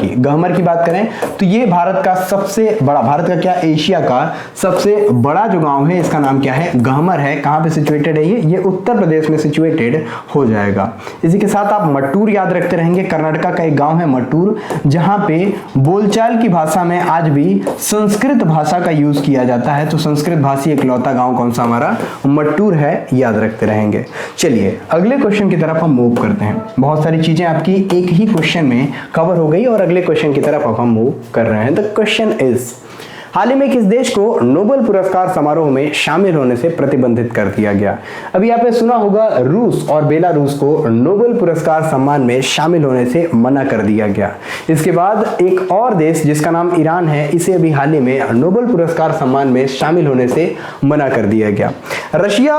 की बात करें तो ये भारत का सबसे बड़ा, भारत का क्या, एशिया का सबसे बड़ा जो गांव है इसका नाम क्या है? गहमर है। कहां पे सिचुएटेड है ये उत्तर प्रदेश में सिचुएटेड हो जाएगा। इसी के साथ आप मट्टूर याद रखते रहेंगे। कर्नाटका का एक गांव है मट्टूर, जहां पे बोलचाल की भाषा में आज भी संस्कृत भाषा का यूज किया जाता है। तो संस्कृत भाषी इकलौता गांव कौन सा? हमारा मट्टूर है, याद रखते रहेंगे। चलिए अगले क्वेश्चन की तरफ हम मूव करते हैं। बहुत सारी चीजें आपकी एक ही क्वेश्चन में कवर हो गई और अगले क्वेश्चन की तरफ अब हम मूव कर रहे हैं। द क्वेश्चन इज, हाल ही में किस देश को नोबेल पुरस्कार समारोह में शामिल होने से प्रतिबंधित कर दिया गया? अभी आपने सुना होगा रूस और बेलारूस को नोबेल पुरस्कार सम्मान में शामिल होने से मना कर दिया गया। इसके बाद एक और देश जिसका नाम ईरान है, इसे अभी हाल ही में नोबेल पुरस्कार सम्मान में शामिल होने से मना कर दिया गया। रशिया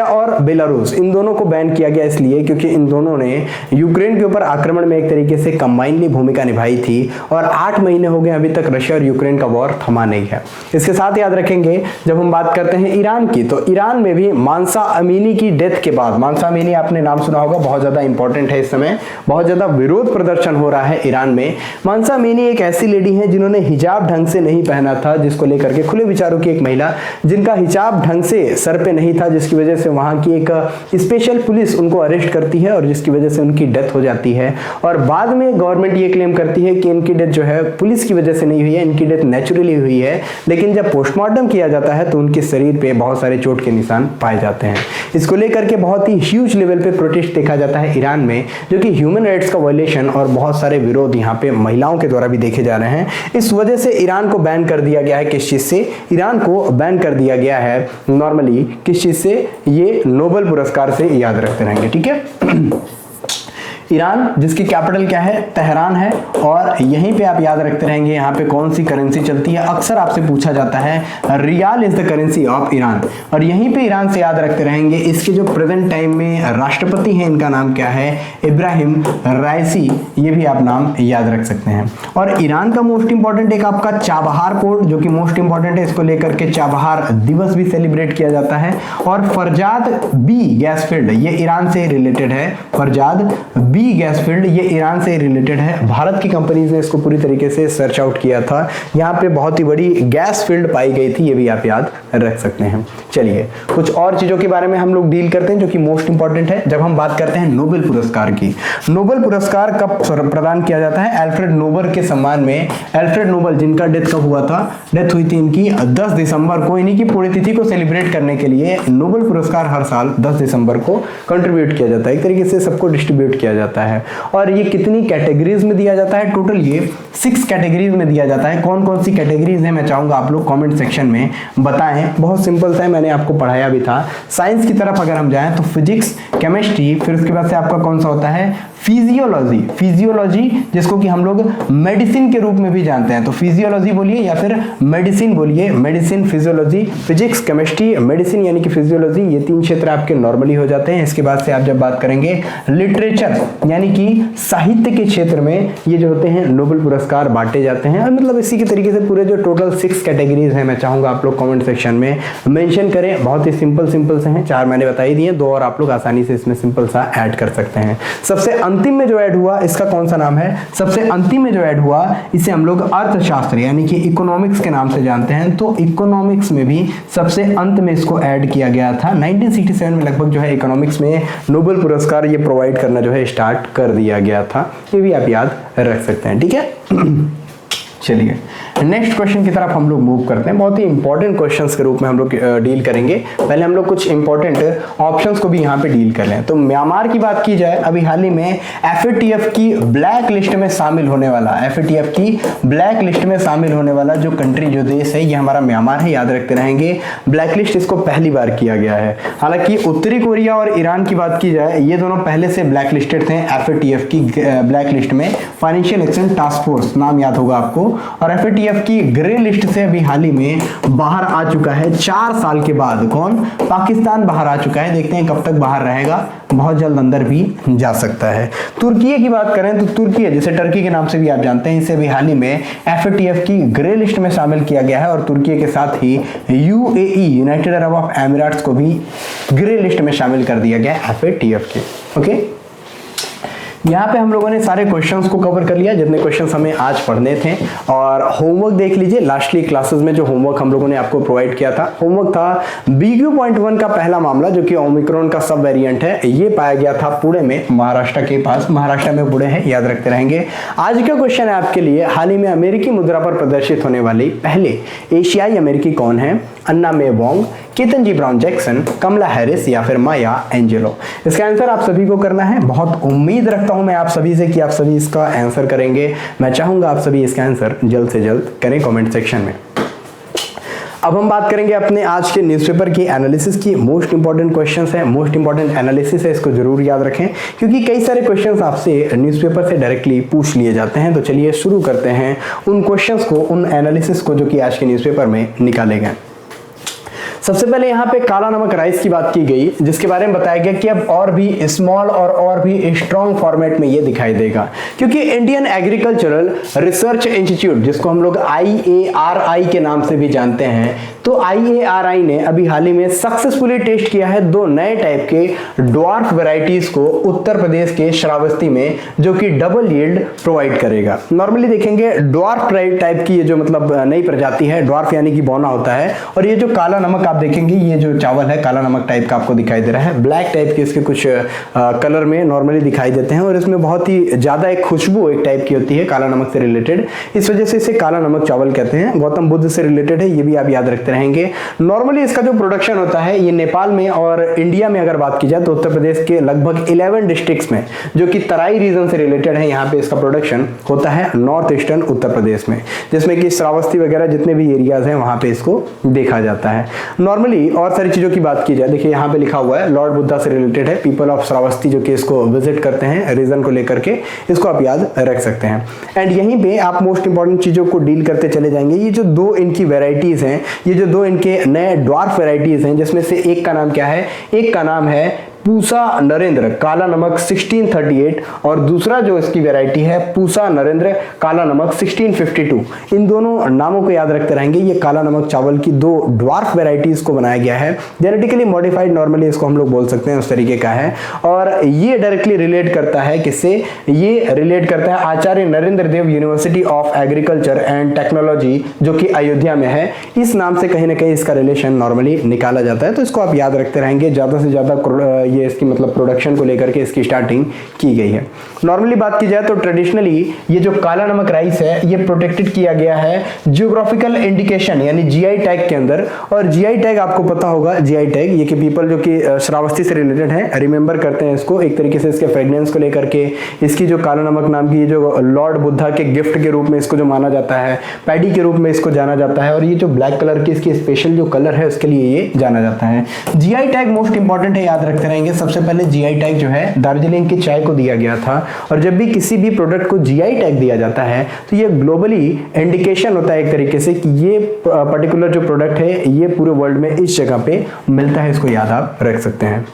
और बेलारूस इन दोनों को बैन किया गया इसलिए क्योंकि इन दोनों ने यूक्रेन के ऊपर आक्रमण में एक तरीके से कंबाइनली भूमिका निभाई थी और 8 महीने हो गए अभी तक रशिया और यूक्रेन का वॉर थमा नहीं है। इसके साथ याद रखेंगे जब हम बात करते हैं ईरान की, तो ईरान में भी मानसा अमीनी की डेथ के बाद, मानसा अमीनी आपने नाम सुना होगा, बहुत ज्यादा इंपॉर्टेंट है, इस समय बहुत ज्यादा विरोध प्रदर्शन हो रहा है ईरान में। मानसा अमीनी एक ऐसी लेडी है जिन्होंने हिजाब ढंग से नहीं पहना था, जिसको लेकर के खुले विचारों की एक महिला जिनका हिजाब ढंग से सर पे नहीं था, जिसकी वजह से वहां की एक स्पेशल पुलिस उनको अरेस्ट करती है और जिसकी वजह से उनकी डेथ हो जाती है। और बाद में गवर्नमेंट ये क्लेम करती है कि इनकी डेथ जो है पुलिस की वजह से नहीं हुई है, इनकी डेथ नेचुरली हुई है। लेकिन जब पोस्टमार्टम किया जाता है तो उनके शरीर पे बहुत सारे चोट के निशान पाए जाते हैं। इसको लेकर के बहुत ही ह्यूज लेवल पे प्रोटेस्ट देखा जाता है ईरान में, जो कि ह्यूमन राइट्स का वायलेशन और बहुत सारे विरोध यहाँ पे महिलाओं के द्वारा भी देखे जा रहे हैं। इस वजह से ईरान को बैन कर दिया गया है। किस चीज से ईरान को बैन कर दिया गया है? नॉर्मली किस चीज से? ये नोबेल पुरस्कार से, याद रखते रहेंगे। ठीक है, ईरान, जिसकी कैपिटल क्या है, तेहरान है। और यहीं पे आप याद रखते रहेंगे यहाँ पे कौन सी करेंसी चलती है, अक्सर आपसे पूछा जाता है rial is the currency of Iran. और यहीं पे ईरान से याद रखते रहेंगे इसके जो प्रेजेंट टाइम में राष्ट्रपति हैं, इनका नाम क्या है, इब्राहिम राइसी, ये भी आप नाम याद रख सकते हैं। और ईरान का मोस्ट इंपॉर्टेंट एक आपका चाबहार पोर्ट, जो कि मोस्ट इंपॉर्टेंट है, इसको लेकर के चाबहार दिवस भी सेलिब्रेट किया जाता है। और फरजाद बी गैस फील्ड, ये ईरान से रिलेटेड है, फरजाद बी गैस फील्ड ये ईरान से रिलेटेड है। भारत की कंपनीज ने इसको पूरी तरीके से सर्च आउट किया था, यहाँ पे बहुत ही बड़ी गैस फील्ड पाई गई थी, ये भी आप याद रख सकते हैं। चलिए कुछ और चीजों के बारे में हम लोग डील करते हैं जो कि मोस्ट इंपॉर्टेंट है। जब हम बात करते हैं नोबेल पुरस्कार की, नोबेल पुरस्कार कब प्रदान किया जाता है, अल्फ्रेड नोबेल के सम्मान में। अल्फ्रेड नोबेल जिनका डेथ कब हुआ था, डेथ हुई थी इनकी 10 दिसंबर को। इन्हीं की पुण्यतिथि को सेलिब्रेट करने के लिए नोबेल पुरस्कार हर साल 10 दिसंबर को कंट्रीब्यूट किया जाता है, एक तरीके से सबको डिस्ट्रीब्यूट किया जाता है। और ये कितनी कैटेगरीज में दिया जाता है, टोटल ये 6 कैटेगरीज में दिया जाता है। कौन कौन सी कैटेगरीज है मैं चाहूंगा आप लोग कमेंट सेक्शन में बताएं। बहुत सिंपल सा है, मैंने आपको पढ़ाया भी था। साइंस की तरफ अगर हम जाएं तो फिजिक्स, केमिस्ट्री, फिर उसके बाद से आपका कौन सा होता है, फिजियोलॉजी। फिजियोलॉजी जिसको कि हम लोग मेडिसिन के रूप में भी जानते हैं, तो फिजियोलॉजी बोलिए या फिर मेडिसिन बोलिए, medicine, physiology, physics, chemistry, medicine यानी कि फिजियोलॉजी, ये 3 क्षेत्र आपके नॉर्मली हो जाते हैं। इसके बाद से आप जब बात करेंगे लिटरेचर यानी कि साहित्य के क्षेत्र में, ये जो होते हैं नोबेल पुरस्कार बांटे जाते हैं। और मतलब इसी के तरीके से पूरे जो टोटल 6 कैटेगरीज हैं, मैं चाहूंगा आप लोग कमेंट सेक्शन में मेंशन करें। बहुत ही सिंपल से हैं, 4 मैंने बता ही दिए, 2 और आप लोग आसानी से इसमें सिंपल सा ऐड कर सकते हैं। सबसे अंतिम में जो ऐड हुआ इसका कौन सा नाम है, सबसे अंतिम में जो ऐड हुआ इसे हम लोग अर्थशास्त्र यानी कि इकोनॉमिक्स के नाम से जानते हैं। तो इकोनॉमिक्स में भी सबसे अंत में इसको ऐड किया गया था। 1967 में लगभग जो है इकोनॉमिक्स में नोबेल पुरस्कार ये प्रोवाइड करना जो है स्टार्ट कर दिया गया था, ये भी आप याद रख सकते हैं, ठीक है। चलिए नेक्स्ट क्वेश्चन की तरफ हम लोग मूव करते हैं। बहुत ही इंपॉर्टेंट क्वेश्चंस के रूप में हम लोग डील करेंगे। पहले हम लोग कुछ इंपॉर्टेंट ऑप्शंस को भी यहाँ पे डील कर लें। तो म्यांमार की बात की जाए, अभी हाल ही में FATF की ब्लैक लिस्ट में शामिल होने वाला, FATF की ब्लैक लिस्ट में शामिल होने वाला जो कंट्री, जो देश है, ये हमारा म्यांमार है, याद रखते रहेंगे। ब्लैक लिस्ट इसको पहली बार किया गया है। हालांकि उत्तरी कोरिया और ईरान की बात की जाए, ये दोनों पहले से ब्लैक लिस्टेड थे FATF की ब्लैक लिस्ट में। फाइनेंशियल एक्शन टास्क फोर्स नाम याद होगा आपको। और FATF की ग्रे लिस्ट से अभी हाल ही में बाहर आ चुका है 4 साल के बाद। कौन, पाकिस्तान बाहर आ चुका है। देखते हैं कब तक बाहर रहेगा, बहुत जल्द अंदर भी जा सकता है। तुर्की की बात करें तो तुर्की है, जिसे टर्की के नाम से भी आप जानते हैं, इसे भी हाल ही में FATF की ग्रे लिस्ट में शामिल किया गया है। और तुर्की के साथ ही UAE, यूनाइटेड अरब एमिरेट्स को भी ग्रे लिस्ट में शामिल कर दिया गया है FATF के। ओके, यहाँ पे हम लोगों ने सारे क्वेश्चंस को कवर कर लिया जितने क्वेश्चंस हमें आज पढ़ने थे। और होमवर्क देख लीजिए, लास्टली क्लासेस में जो होमवर्क हम लोगों ने आपको प्रोवाइड किया था, होमवर्क था BQ.1 का पहला मामला जो कि ओमिक्रॉन का सब वेरिएंट है, ये पाया गया था पुणे में, महाराष्ट्र के पास। महाराष्ट्र में पुणे है, याद रखते रहेंगे। आज का क्वेश्चन है आपके लिए, हाल ही में अमेरिकी मुद्रा पर प्रदर्शित होने वाली पहले एशियाई अमेरिकी कौन है, अन्ना मे वोंग, केतनजी ब्राउन जैक्सन, कमला हैरिस या फिर माया एंजेलो। इसका आंसर आप सभी को करना है। बहुत उम्मीद रखता हूं मैं आप सभी से कि आप सभी इसका आंसर करेंगे। मैं चाहूंगा आप सभी इसका आंसर जल्द से जल्द करें कमेंट सेक्शन में। अब हम बात करेंगे अपने आज के न्यूज़पेपर की एनालिसिस की। मोस्ट इंपॉर्टेंट क्वेश्चंस है, मोस्ट इंपॉर्टेंट एनालिसिस है, इसको जरूर याद रखें क्योंकि कई सारे क्वेश्चंस आपसे न्यूज़पेपर से डायरेक्टली पूछ लिए जाते हैं। तो चलिए शुरू करते हैं उन क्वेश्चंस को, उन एनालिसिस को जो कि आज के न्यूज़पेपर में निकाले गए। सबसे पहले यहाँ पे काला नमक राइस की बात की गई, जिसके बारे में बताया गया कि अब और भी स्मॉल और भी स्ट्रॉन्ग फॉर्मेट में ये दिखाई देगा, क्योंकि इंडियन एग्रीकल्चरल रिसर्च इंस्टीट्यूट, जिसको हम लोग IARI के नाम से भी जानते हैं, तो IARI ने अभी हाल ही में सक्सेसफुली टेस्ट किया है 2 नए टाइप के ड्वार्फ वैरायटीज को उत्तर प्रदेश के श्रावस्ती में, जो कि डबल यील्ड प्रोवाइड करेगा। नॉर्मली देखेंगे ड्वार्फ टाइप की ये जो मतलब नई प्रजाति है, ड्वार्फ यानी कि बौना होता है, और ये जो काला नमक आप देखेंगे, ये जो चावल है काला नमक टाइप का आपको दिखाई दे रहा है। ब्लैक टाइप के इसके कुछ कलर में नॉर्मली दिखाई देते हैं और इसमें बहुत ही ज्यादा एक खुशबू एक टाइप की होती है काला नमक से रिलेटेड, इस वजह से इसे काला नमक चावल कहते हैं। गौतम बुद्ध से रिलेटेड है, ये भी आप याद रखते रहेंगे। नॉर्मली इसका जो प्रोडक्शन होता है ये नेपाल में और इंडिया में अगर बात की जाए तो उत्तर प्रदेश के लगभग 11 डिस्ट्रिक्ट्स में जो कि तराई रीजन से रिलेटेड है, यहाँ पे इसका प्रोडक्शन होता है नॉर्थ ईस्टर्न उत्तर प्रदेश में, जिसमें कि श्रावस्ती वगैरह जितने भी एरियाज हैं वहाँ पे इसको देखा जाता है। नॉर्मली और सारी चीज़ों की बात की जाए, देखिए यहाँ पे लिखा हुआ है लॉर्ड बुद्धा से रिलेटेड है, पीपल ऑफ श्रावस्ती जो कि इसको विजिट करते हैं रीजन को लेकर के, इसको आप याद रख सकते हैं। एंड यहीं पे आप मोस्ट इंपॉर्टेंट चीज़ों को डील करते चले जाएंगे। ये जो दो इनकी वेराइटीज़ हैं, ये जो दो इनके नए ड्वार्फ वेराइटीज़ हैं, जिसमें से एक का नाम क्या है, एक का नाम है पूसा नरेंद्र काला नमक 1638 और दूसरा जो इसकी वैरायटी है पूसा नरेंद्र काला नमक 1652। इन दोनों नामों को याद रखते रहेंगे। ये काला नमक चावल की दो ड्वार्फ वैरायटीज को बनाया गया है, जेनेटिकली मॉडिफाइड नॉर्मली इसको हम लोग बोल सकते हैं, उस तरीके का है। और ये डायरेक्टली रिलेट करता है किससे, ये रिलेट करता है Acharya Narendra Dev university of agriculture and technology जो कि अयोध्या में है। इस नाम से कहीं ना कहीं इसका रिलेशन नॉर्मली निकाला जाता है, तो इसको आप याद रखते रहेंगे। ज्यादा से ज्यादा ये इसकी मतलब प्रोडक्शन को लेकर के इसकी स्टार्टिंग की गई है। नॉर्मली बात की जाए तो ट्रेडिशनली ये जो काला नमक राइस है ये प्रोटेक्टेड किया गया है जियोग्राफिकल इंडिकेशन यानी जीआई टैग के अंदर। और जीआई टैग आपको पता होगा, जीआई टैग ये कि पीपल जो कि श्रावस्ती से रिलेटेड है रिमेंबर करते हैं इसको एक तरीके से, इसके फ्रेग्रेंस को लेकर के, इसकी जो काला नमक नाम की जो लॉर्ड बुद्धा के गिफ्ट के रूप में इसको जो माना जाता है, पैडी के रूप में इसको जाना जाता है, और ये जो ब्लैक कलर की इसकी स्पेशल जो कलर है उसके लिए ये जाना जाता है। जीआई टैग मोस्ट इंपॉर्टेंट है, याद रखते रहेंगे। सबसे पहले जीआई टैग जो है दार्जिलिंग की चाय को दिया गया था, और जब भी किसी भी प्रोडक्ट को जीआई टैग दिया जाता है तो ये ग्लोबली इंडिकेशन होता है एक तरीके से कि ये पर्टिकुलर जो प्रोडक्ट है ये पूरे वर्ल्ड में इस जगह पे मिलता है, इसको याद आप रख सकते हैं।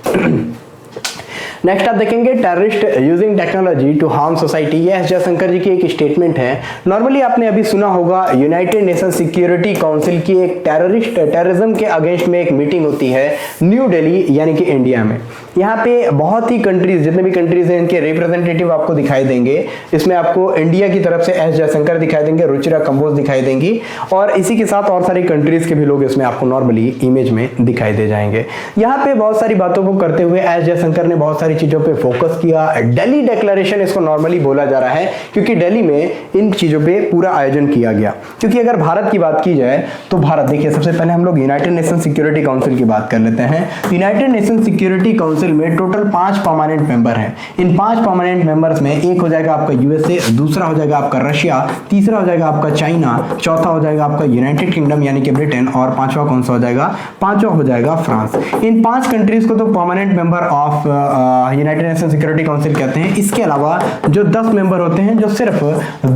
नेक्स्ट आप देखेंगे terrorist using technology to harm society. ये एस जयशंकर जी की एक स्टेटमेंट है। नॉर्मली आपने अभी सुना होगा यूनाइटेड नेशन सिक्योरिटी काउंसिल की एक टेररिज्म के अगेंस्ट में एक मीटिंग होती है न्यू दिल्ली यानी कि इंडिया में। यहाँ पे बहुत ही कंट्रीज, जितने भी कंट्रीज हैं इनके रिप्रेजेंटेटिव आपको दिखाई देंगे। इसमें आपको इंडिया की तरफ से एस जयशंकर दिखाई देंगे, रुचिरा कंबोज दिखाई देंगी, और इसी के साथ और सारी कंट्रीज के भी लोग इसमें आपको नॉर्मली इमेज में दिखाई दे जाएंगे। यहाँ पे बहुत सारी बातों को करते हुए एस जयशंकर ने बहुत सारी चीजों पे फोकस किया। दिल्ली डिक्लेरेशन इसको नॉर्मली बोला जा रहा है क्योंकि दिल्ली में इन चीजों पे पूरा आयोजन किया गया। क्योंकि अगर भारत की बात की जाए तो भारत, देखिए सबसे पहले हम लोग यूनाइटेड नेशन सिक्योरिटी काउंसिल की बात कर लेते हैं। यूनाइटेड नेशन सिक्योरिटी काउंसिल में टोटल 5 परमानेंट मेंबर हैं। इन 5 परमानेंट मेंबर्स में एक हो जाएगा आपका यूएसए, दूसरा हो जाएगा आपका रशिया, तीसरा हो जाएगा आपका चाइना, चौथा हो जाएगा आपका यूनाइटेड किंगडम यानी कि ब्रिटेन, और पांचवा कौन सा हो जाएगा, पांचवा हो जाएगा फ्रांस। इन 5 कंट्रीज को तो permanent member of United nation security council कहते हैं। इसके अलावा जो 10 मेंबर होते हैं जो सिर्फ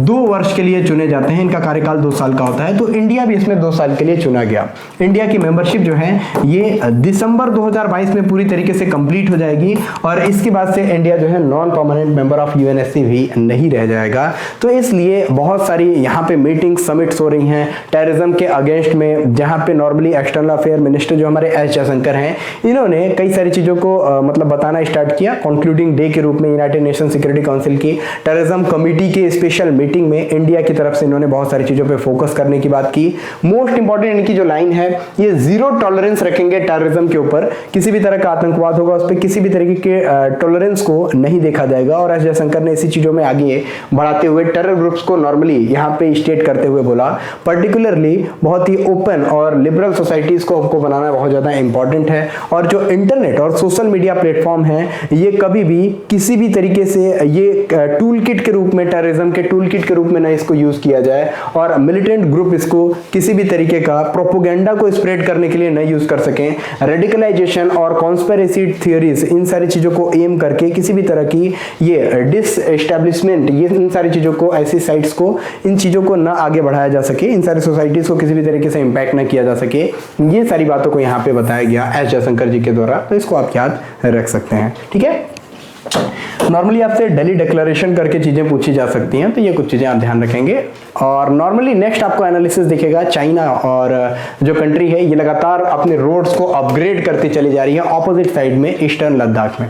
2 वर्ष के लिए चुने जाते हैं, इनका कार्यकाल 2 साल का होता है, तो इंडिया भी इसमें 2 साल के लिए चुना गया। इंडिया की मेंबरशिप जो है ये दिसंबर 2022 में पूरी तरीके से कंप्लीट हो जाएगी, और इसके बाद से इंडिया जो है non permanent member of UNSC भी नहीं रह जाएगा। तो इसलिए बहुत सारी यहाँ पे मीटिंग समिट्स हो रही हैं टेररिज्म के अगेंस्ट में, जहाँ पे नॉर्मली एक्सटर्नल अफेयर मिनिस्टर जो हमारे एस जयशंकर हैं, इन्होंने कई सारी चीजों को मतलब बताना स्टार्ट किया। कंक्लूडिंग डे के रूप में यूनाइटेड नेशन सिक्योरिटी काउंसिल की टेररिज्म कमेटी के स्पेशल मीटिंग में इंडिया की तरफ से इन्होंने बहुत सारी चीजों पे फोकस करने की बात की। मोस्ट इंपॉर्टेंट इनकी जो लाइन है, ये जीरो टॉलरेंस रखेंगे टेररिज्म के ऊपर। किसी भी तरह का आतंकवाद होगा उस पर किसी भी तरीके के टॉलरेंस को नहीं देखा जाएगा। और एस जयशंकर ने इसी चीजों में आगे बढ़ाते हुए टेरर ग्रुप्स को नॉर्मली यहाँ पे स्टेट करते हुए बोला, पर्टिकुलरली बहुत ही ओपन और लिबरल सोसाइटीज को आपको बनाना बहुत ज्यादा इंपॉर्टेंट है। और जो इंटरनेट और सोशल मीडिया प्लेटफॉर्म है, ये कभी भी किसी भी तरीके से ये टूल किट के रूप में, टेररिज्म के टूल किट के रूप में ना इसको यूज किया जाए, और मिलिटेंट ग्रुप इसको किसी भी तरीके का प्रोपोगेंडा को स्प्रेड करने के लिए नहीं यूज कर सकें। रेडिकलाइजेशन और कॉन्स्पिरेसी थ्योरीज, इन सारी चीजों को एम करके किसी भी तरह की ये डिसएस्टैब्लिशमेंट, ये इन सारी चीजों को, ऐसी साइट्स को, इन चीजों को ना आगे बढ़ाया जा सके, इन सारी सोसाइटीज को किसी भी तरीके से इंपैक्ट ना किया जा सके, ये सारी बातों को यहाँ पे बताया गया एस जयशंकर जी के द्वारा। तो इसको आप याद रख सकते हैं, ठीक है। नॉर्मली आपसे दिल्ली डिक्लेरेशन करके चीजें पूछी जा सकती हैं, तो ये कुछ चीजें आप ध्यान रखेंगे। और नॉर्मली नेक्स्ट आपको एनालिसिस दिखेगा, चाइना और जो कंट्री है ये लगातार अपने रोड्स को अपग्रेड करती चली जा रही है ऑपोजिट साइड में ईस्टर्न लद्दाख में।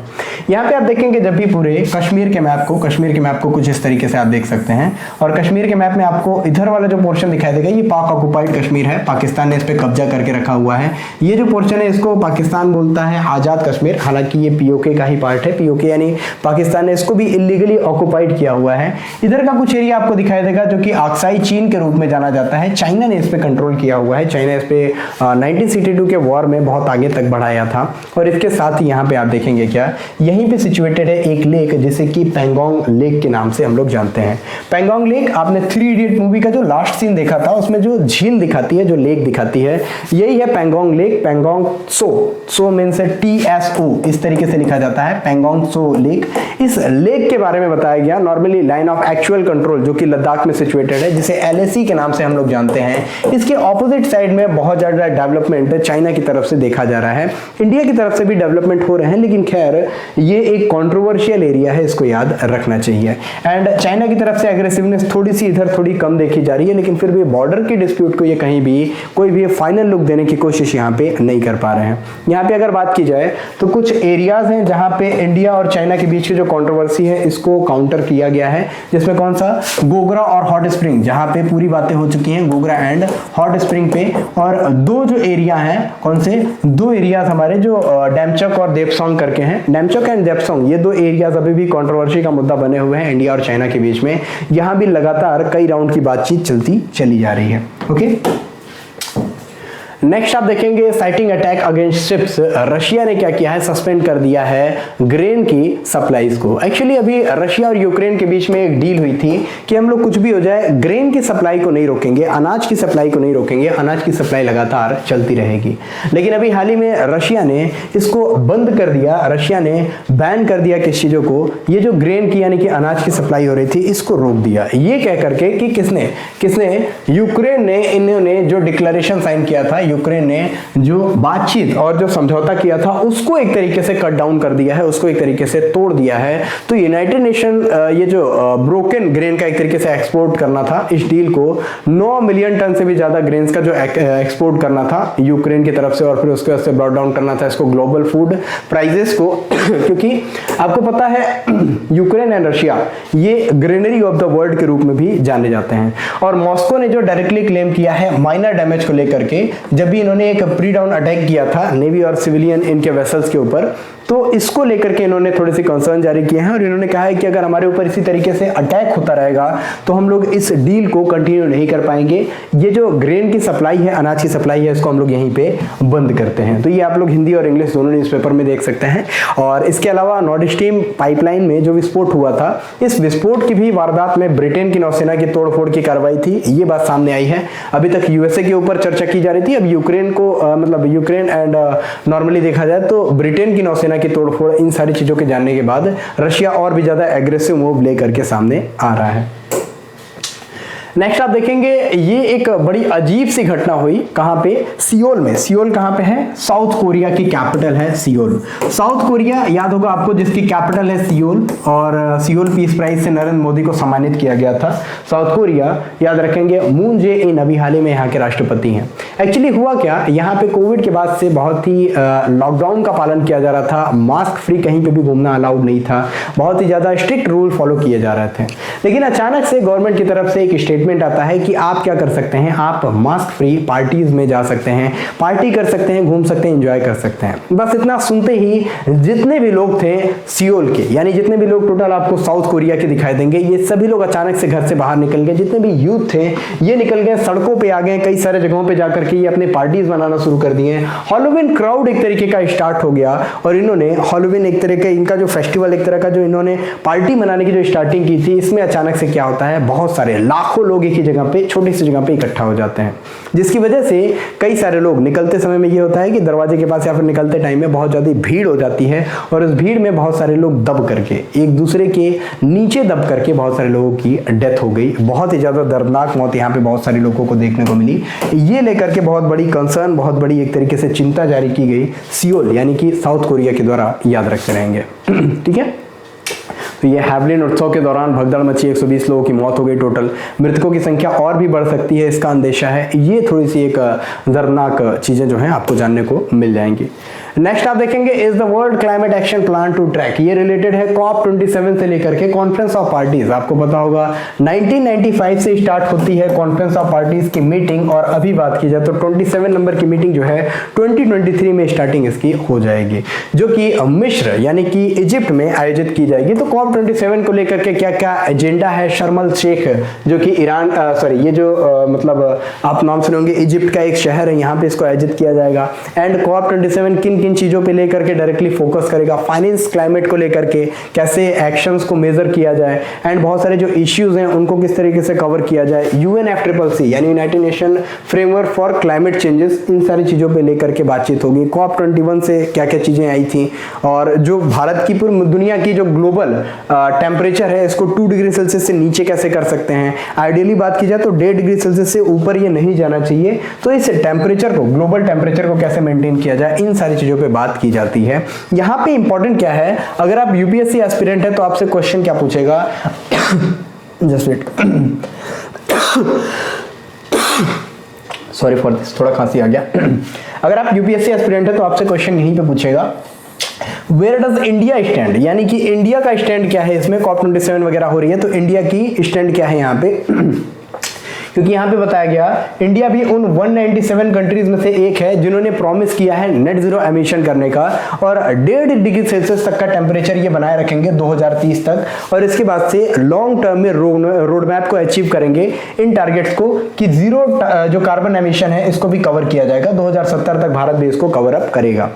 यहाँ पे आप देखेंगे जब भी पूरे कश्मीर के मैप को कुछ इस तरीके से आप देख सकते हैं, और कश्मीर के मैप में आपको इधर वाला जो पोर्शन दिखाई देगा ये पाक ऑक्युपाइड कश्मीर है, पाकिस्तान ने इस पे कब्जा करके रखा हुआ है। ये जो पोर्शन है इसको पाकिस्तान बोलता है आजाद कश्मीर, हालांकि ये पीओके का ही पार्ट है। पीओके यानी पाकिस्तान ने इसको भी इलीगली ऑक्युपाइड किया हुआ है। इधर का कुछ एरिया आपको दिखाई देगा जो कि आक्साई चीन के रूप में जाना जाता है, चाइना ने इस पे कंट्रोल किया हुआ है। चाइना इस पे 1962 के वॉर में बहुत आगे तक बढ़ाया था। और इसके साथ ही यहाँ पे आप देखेंगे क्या, यहीं पे सिचुएटेड है एक लेक जिसे कि पेंगोंग लेक के नाम से हम लोग जानते हैं। पेंगोंग लेक, आपने 3 इडियट मूवी का जो लास्ट सीन देखा था उसमें जो झील दिखाती है, जो लेक दिखाती है, यही है पेंगोंग लेक। पेंगोंग सो मींस TSO इस तरीके से लिखा जाता है, पेंगोंग सो लेक। इस लेक के बारे में बताया गया, normally line of actual control जो कि लद्दाख में सिचुएटेड है, जिसे LAC के नाम से हम लोग जानते हैं। इसके ऑपोजिट साइड में बहुत ज्यादा डेवलपमेंट चाइना की तरफ से देखा जा रहा है, इंडिया की तरफ से भी डेवलपमेंट हो रहे हैं, लेकिन खैर ये एक कंट्रोवर्शियल एरिया है, इसको याद रखना चाहिए। एंड चाइना की तरफ से एग्रेसिवनेस थोड़ी सी इधर थोड़ी कम देखी जा रही है, लेकिन फिर भी बॉर्डर की डिस्प्यूट को ये कहीं भी कोई भी फाइनल लुक देने की कोशिश यहाँ पे नहीं कर पा रहे हैं। यहाँ पे अगर बात की जाए तो कुछ एरियाज हैं जहाँ पे इंडिया और चाइना के बीच की जो कंट्रोवर्सी है इसको काउंटर किया गया है, जिसमें कौन सा, गोगरा और हॉट स्प्रिंग, जहाँ पे पूरी बातें हो चुकी हैं गोगरा एंड हॉट स्प्रिंग पे। और दो जो एरिया हैं, कौन से दो एरियाज हमारे जो डेमचक और देपसोंग करके हैं, डेमचक एंड देपसोंग, ये दो एरियाज अभी भी कंट्रोवर्सी का मुद्दा बने हुए हैं इंडिया और चाइना के बीच में। यहाँ भी लगातार कई राउंड की बातचीत चली जा रही है। ओके, नेक्स्ट आप देखेंगे citing attack against ships. Russia ने क्या किया है, सस्पेंड कर दिया है ग्रेन की सप्लाईज को। एक्चुअली अभी रशिया और यूक्रेन के बीच में एक डील हुई थी कि हम लोग कुछ भी हो जाए ग्रेन की सप्लाई को नहीं रोकेंगे, अनाज की सप्लाई को नहीं रोकेंगे, अनाज की सप्लाई लगातार चलती रहेगी। लेकिन अभी हाल ही में रशिया ने इसको बंद कर दिया, रशिया ने बैन कर दिया किस चीजों को, ये जो ग्रेन की यानी कि अनाज की सप्लाई हो रही थी इसको रोक दिया। ये कह करके कि किसने यूक्रेन ने, इन्होंने जो डिक्लेरेशन साइन किया था, यूक्रेन ने जो बातचीत और जो समझौता किया था उसको एक तरीके से कट डाउन कर दिया है, उसको एक तरीके से तोड़ दिया है। तो यूनाइटेड नेशन ये जो ब्रोकन ग्रेन का एक तरीके से एक्सपोर्ट करना था, इस डील को 9 मिलियन टन से भी ज्यादा ग्रेन्स का जो एक्सपोर्ट करना था यूक्रेन की तरफ से, और फिर उसके से ब्रॉट डाउन करना था इसको ग्लोबल फूड प्राइजेस को क्योंकि आपको पता है यूक्रेन एंड रशिया ये ग्रेनरी ऑफ द वर्ल्ड के रूप में भी जाने जाते हैं। और मॉस्को ने जो डायरेक्टली क्लेम किया है माइनर डैमेज को लेकर के, जब भी इन्होंने एक प्री डाउन अटैक किया था नेवी और सिविलियन इनके वेसल्स के ऊपर, तो इसको लेकर के इन्होंने थोड़े से कंसर्न जारी किए हैं और इन्होंने कहा है कि अगर हमारे ऊपर इसी तरीके से अटैक होता रहेगा तो हम लोग इस डील को कंटिन्यू नहीं कर पाएंगे। ये जो ग्रेन की सप्लाई है, अनाज की सप्लाई है, इसको हम लोग यहीं पे बंद करते हैं। तो ये आप लोग हिंदी और इंग्लिश दोनों न्यूज़पेपर में देख सकते हैं। और इसके अलावा नॉर्थ स्ट्रीम पाइपलाइन में जो विस्फोट हुआ था, इस विस्फोट की भी वारदात में ब्रिटेन की नौसेना की तोड़फोड़ की कार्रवाई थी, ये बात सामने आई है। अभी तक यूएसए के ऊपर चर्चा की जा रही थी, अब यूक्रेन को मतलब यूक्रेन एंड नॉर्मली देखा जाए तो ब्रिटेन की नौसेना की तोड़फोड़, इन सारी चीजों के जानने के बाद रशिया और भी ज्यादा एग्रेसिव मूव लेकर के सामने आ रहा है। नेक्स्ट आप देखेंगे ये एक बड़ी अजीब सी घटना हुई, कहां पे, सियोल में। सियोल कहां पे है, साउथ कोरिया की कैपिटल है सियोल। साउथ कोरिया याद होगा आपको, जिसकी कैपिटल है सियोल, और सियोल पीस प्राइज से नरेंद्र मोदी को सम्मानित किया गया था। साउथ कोरिया याद रखेंगे, मून जे इन अभी हाल ही में यहाँ के राष्ट्रपति हैं। एक्चुअली हुआ क्या, यहाँ पे कोविड के बाद से बहुत ही लॉकडाउन का पालन किया जा रहा था, मास्क फ्री कहीं पे भी घूमना अलाउड नहीं था, बहुत ही ज्यादा स्ट्रिक्ट रूल फॉलो किए जा रहे थे। लेकिन अचानक से गवर्नमेंट की तरफ से एक स्टेटमेंट आता है कि आप क्या कर सकते हैं, आप मास्क फ्री पार्टीज में जा सकते हैं, पार्टी कर सकते हैं, घूम सकते हैं, एंजॉय कर सकते हैं। बस इतना सुनते ही जितने भी लोग थे सियोल के, यानी जितने भी लोग टोटल आपको साउथ कोरिया के दिखाई देंगे, ये सभी लोग अचानक से घर से बाहर निकल गए। जितने भी यूथ थे ये निकल गए, सड़कों पे आ गए, कई सारे जगहों पे जाकर के ये अपने पार्टीज मनाना शुरू कर दिए। हैलोवीन क्राउड एक तरीके का स्टार्ट हो गया और इन्होंने हैलोवीन एक तरह का, इनका जो फेस्टिवल एक तरह का जो इन्होंने पार्टी मनाने की जो स्टार्टिंग की थी, इसमें अचानक से क्या होता है, बहुत सारे लाखों लोग एक ही जगह पे, छोटी सी जगह पे इकट्ठा हो जाते हैं, जिसकी वजह से कई सारे लोग निकलते समय में ये होता है कि दरवाजे के पास या फिर निकलते टाइम में बहुत ज्यादा भीड़ हो जाती है और इस भीड़ में बहुत सारे लोग दब करके, एक दूसरे के नीचे दब करके बहुत सारे लोगों की डेथ हो गई। बहुत ही ज्यादा दर्दनाक मौत यहाँ पे बहुत सारे लोगों को देखने को मिली। ये लेकर के बहुत बड़ी कंसर्न, बहुत बड़ी एक तरीके से चिंता जारी की गई सियोल यानी कि साउथ कोरिया के द्वारा, याद रखते रहेंगे। ठीक है, तो ये हैवलिन उत्सव के दौरान भगदड़ मची, 120 लोगों की मौत हो गई टोटल, मृतकों की संख्या और भी बढ़ सकती है इसका अंदेशा है। ये थोड़ी सी एक दर्दनाक चीजें जो हैं आपको जानने को मिल जाएंगी। नेक्स्ट आप देखेंगे is the world climate action plan to track, ये रिलेटेड है COP27 से लेकर के कॉन्फ्रेंस ऑफ पार्टीज। आपको पता होगा 1995 से स्टार्ट होती है कॉन्फ्रेंस ऑफ पार्टीज की मीटिंग, और अभी बात की जाए तो 27 नंबर की मीटिंग जो है 2023 में स्टार्टिंग इसकी हो जाएगी, जो कि मिस्र यानी कि इजिप्ट में आयोजित की जाएगी। तो COP27 को लेकर के क्या क्या एजेंडा है, शर्म अल शेख जो कि ईरान ये जो मतलब आप नाम सुने होंगे, इजिप्ट का एक शहर है, यहाँ पे इसको आयोजित किया जाएगा। एंड COP27 किन किन चीजों पे लेकर के डायरेक्टली फोकस करेगा, फाइनेंस क्लाइमेट को लेकर के कैसे एक्शंस को मेजर किया जाए, एंड बहुत सारे जो इश्यूज हैं उनको किस तरीके से कवर किया जाए। UNFCCC यानी United Nation framework for climate changes, इन सारी चीजों पे लेकर के बातचीत होगी। COP21 से क्या क्या चीजें आई थी, और जो भारत की पूरी दुनिया की जो ग्लोबल टेम्परेचर है इसको 2 डिग्री सेल्सियस से नीचे कैसे कर सकते हैं। आइडियली बात की जाए तो 1.5 डिग्री सेल्सियस से ऊपर ये नहीं जाना चाहिए, तो इस टेम्परेचर को, ग्लोबल टेम्परेचर को कैसे मेंटेन किया जाए, इन सारी चीजों पे बात की जाती है। यहाँ पे इंपॉर्टेंट क्या है, अगर आप यूपीएससी एस्पिरेंट है तो आपसे क्वेश्चन क्या पूछेगा, just wait, sorry for this, थोड़ा खांसी आ गया। अगर आप यूपीएससी एस्पिरेंट है तो आपसे क्वेश्चन यहीं पे पूछेगा, वेयर डज इंडिया स्टैंड, यानी कि इंडिया का स्टैंड क्या है इसमें, COP27 वगैरह हो रही है तो इंडिया की स्टैंड क्या है यहाँ पे। क्योंकि यहाँ पे बताया गया इंडिया भी उन 197 कंट्रीज में से एक है जिन्होंने प्रॉमिस किया है नेट जीरो एमिशन करने का, और 1.5 डिग्री सेल्सियस तक का टेम्परेचर ये बनाए रखेंगे 2030 तक, और इसके बाद से लॉन्ग टर्म में रोड मैप को अचीव करेंगे इन टारगेट्स को, कि जीरो जो कार्बन एमिशन है इसको भी कवर किया जाएगा। 2070 तक भारत भी इसको कवर अप करेगा।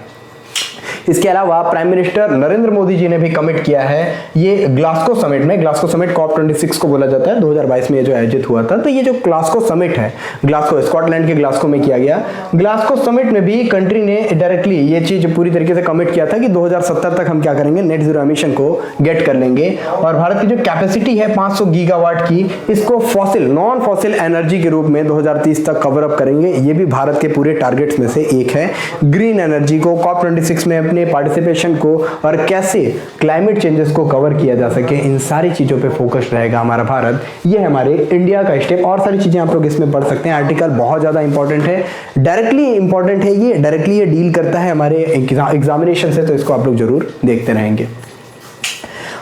इसके अलावा प्राइम मिनिस्टर नरेंद्र मोदी जी ने भी कमिट किया है ये ग्लासगो समिट में, ग्लासगो समिट COP26 को बोला जाता है, 2022 में ये जो आयोजित हुआ था। तो ये जो ग्लासगो समिट है, ग्लासगो स्कॉटलैंड के ग्लासगो में किया गया, ग्लासगो समिट में भी कंट्री ने डायरेक्टली ये चीज पूरी तरीके से कमिट किया था कि 2070 तक हम क्या करेंगे, नेट जीरो एमिशन को गेट कर लेंगे, और भारत की जो कैपेसिटी है 500 गीगावाट की, इसको फॉसिल नॉन फॉसिल एनर्जी के रूप में 2030 तक कवर अप करेंगे। ये भी भारत के पूरे टारगेट्स में से एक है। ग्रीन एनर्जी को COP26 में अपने पार्टिसिपेशन को और कैसे क्लाइमेट चेंजेस को कवर किया जा सके, इन सारी चीजों पे फोकस रहेगा हमारा भारत। ये है हमारे इंडिया का स्टेप, और सारी चीजें आप लोग इसमें पढ़ सकते हैं। आर्टिकल बहुत ज्यादा इंपॉर्टेंट है, डायरेक्टली इंपॉर्टेंट है, ये डायरेक्टली ये डील करता है हमारे एग्जामिनेशन से, तो इसको आप लोग जरूर देखते रहेंगे।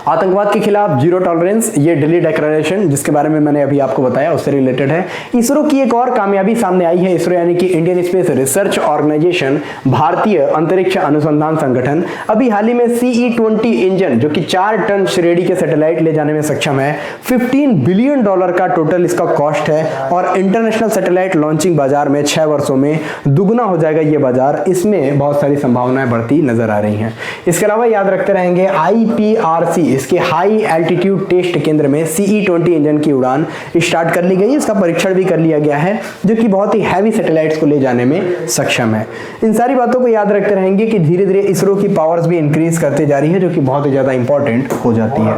आतंकवाद के खिलाफ जीरो टॉलरेंस, ये दिल्ली डिक्लेरेशन जिसके बारे में मैंने अभी आपको बताया उससे रिलेटेड है। इसरो की एक और कामयाबी सामने आई है। इसरो यानी कि इंडियन स्पेस रिसर्च ऑर्गेनाइजेशन, भारतीय अंतरिक्ष अनुसंधान संगठन, अभी हाल ही में CE-20 इंजन जो कि 4 टन श्रेणी के सैटेलाइट ले जाने में सक्षम है। $15 बिलियन का टोटल इसका कॉस्ट है, और इंटरनेशनल सैटेलाइट लॉन्चिंग बाजार में 6 वर्षों में दुगुना हो जाएगा ये बाजार। इसमें बहुत सारी संभावनाएं बढ़ती नजर आ रही हैं। इसके अलावा याद रखते रहेंगे IPRC, इसके हाई एल्टीट्यूड टेस्ट केंद्र में CE-20 इंजन की उड़ान स्टार्ट कर ली गई। इसका परीक्षण भी कर लिया गया है, जो कि बहुत ही हैवी सैटेलाइट्स को ले जाने में सक्षम है। इन सारी बातों को याद रखते रहेंगे कि धीरे धीरे इसरो की पावर्स भी इंक्रीज करते जा रही है, जो कि बहुत ही ज्यादा इंपॉर्टेंट हो जाती है।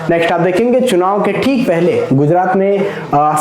नेक्स्ट आप देखेंगे चुनाव के ठीक पहले गुजरात में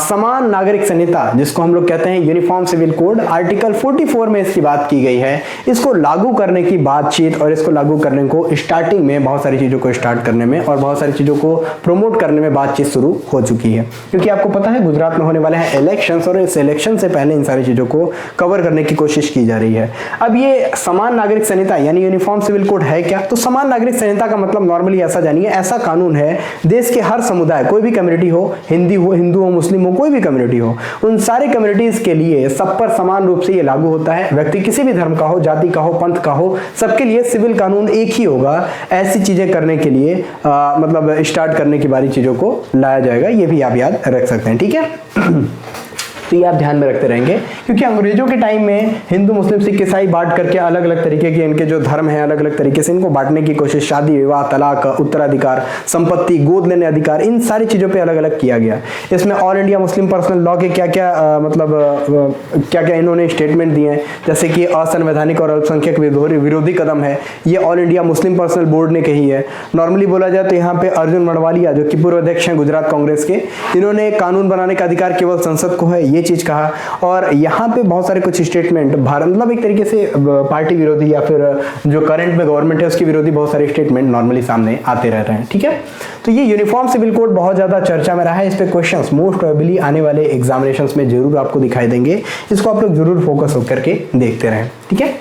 समान नागरिक संहिता, जिसको हम लोग कहते हैं यूनिफॉर्म सिविल कोड, आर्टिकल 44 में इसकी बात की गई है। इसको लागू करने की बातचीत और इसको लागू करने को स्टार्टिंग में बहुत सारी चीजों को स्टार्ट करने में और बहुत सारी चीजों को प्रमोट करने में बातचीत शुरू हो चुकी है, क्योंकि आपको पता है गुजरात में होने वाले हैं इलेक्शंस, और इस इलेक्शन से पहले इन सारी चीजों को कवर करने की कोशिश की जा रही है। अब ये समान नागरिक संहिता यानी यूनिफॉर्म सिविल कोड है क्या? तो समान नागरिक संहिता का मतलब नॉर्मली ऐसा जानिए, ऐसा कानून है देश के हर समुदाय, कोई भी कम्युनिटी हो, हिंदू हो, मुस्लिम हो, कोई भी कम्युनिटी हो, उन सारे कम्युनिटीज के लिए सब पर समान रूप से ये लागू होता है। व्यक्ति किसी भी धर्म का हो, जाति का हो, पंथ का हो, सबके लिए सिविल कानून एक ही होगा। ऐसी चीजें करने के लिए मतलब स्टार्ट करने की बारी चीजों को लाया जाएगा, ये भी आप याद रख सकते हैं, ठीक है। तो ये आप ध्यान में रखते रहेंगे, क्योंकि अंग्रेजों के टाइम में हिंदू मुस्लिम सिख ईसाई बांट करके अलग अलग तरीके के इनके जो धर्म है अलग अलग तरीके से इनको बांटने की कोशिश, शादी विवाह, तलाक, उत्तराधिकार, संपत्ति, गोद लेने अधिकार, इन सारी चीजों पे अलग अलग किया गया। इसमें all India Muslim personal law के क्या क्या इन्होंने स्टेटमेंट दिए हैं, जैसे कि असंवैधानिक और अल्पसंख्यक विरोधी कदम है, ये all India Muslim personal board ने कही है। नॉर्मली बोला जाए तो यहाँ पे अर्जुन मड़वालिया जो कि पूर्व अध्यक्ष हैं गुजरात कांग्रेस के, इन्होंने कानून बनाने का अधिकार केवल संसद को है, ये चीज कहा। और यहाँ पे बहुत सारे कुछ स्टेटमेंट भारत मतलब एक तरीके से पार्टी विरोधी या फिर जो करंट में गवर्नमेंट है उसके विरोधी बहुत सारे स्टेटमेंट नॉर्मली सामने आते रह रहे हैं, ठीक है। तो ये यूनिफॉर्म सिविल कोड बहुत ज्यादा चर्चा में रहा है। इस पे क्वेश्चंस मोस्ट प्रोबेबली आने वाले एग्जामिनेशंस में जरूर आपको दिखाई देंगे, इसको आप लोग जरूर फोकस होकर के देखते रहें, ठीक है।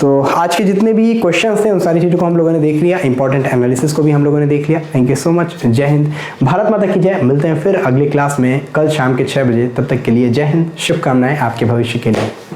तो आज के जितने भी क्वेश्चन थे उन सारी चीज़ों को हम लोगों ने देख लिया, इंपॉर्टेंट एनालिसिस को भी हम लोगों ने देख लिया। Thank you so much. जय हिंद, भारत माता की जय। मिलते हैं फिर अगली क्लास में कल शाम के 6 बजे। तब तक के लिए जय हिंद, शुभकामनाएं आपके भविष्य के लिए।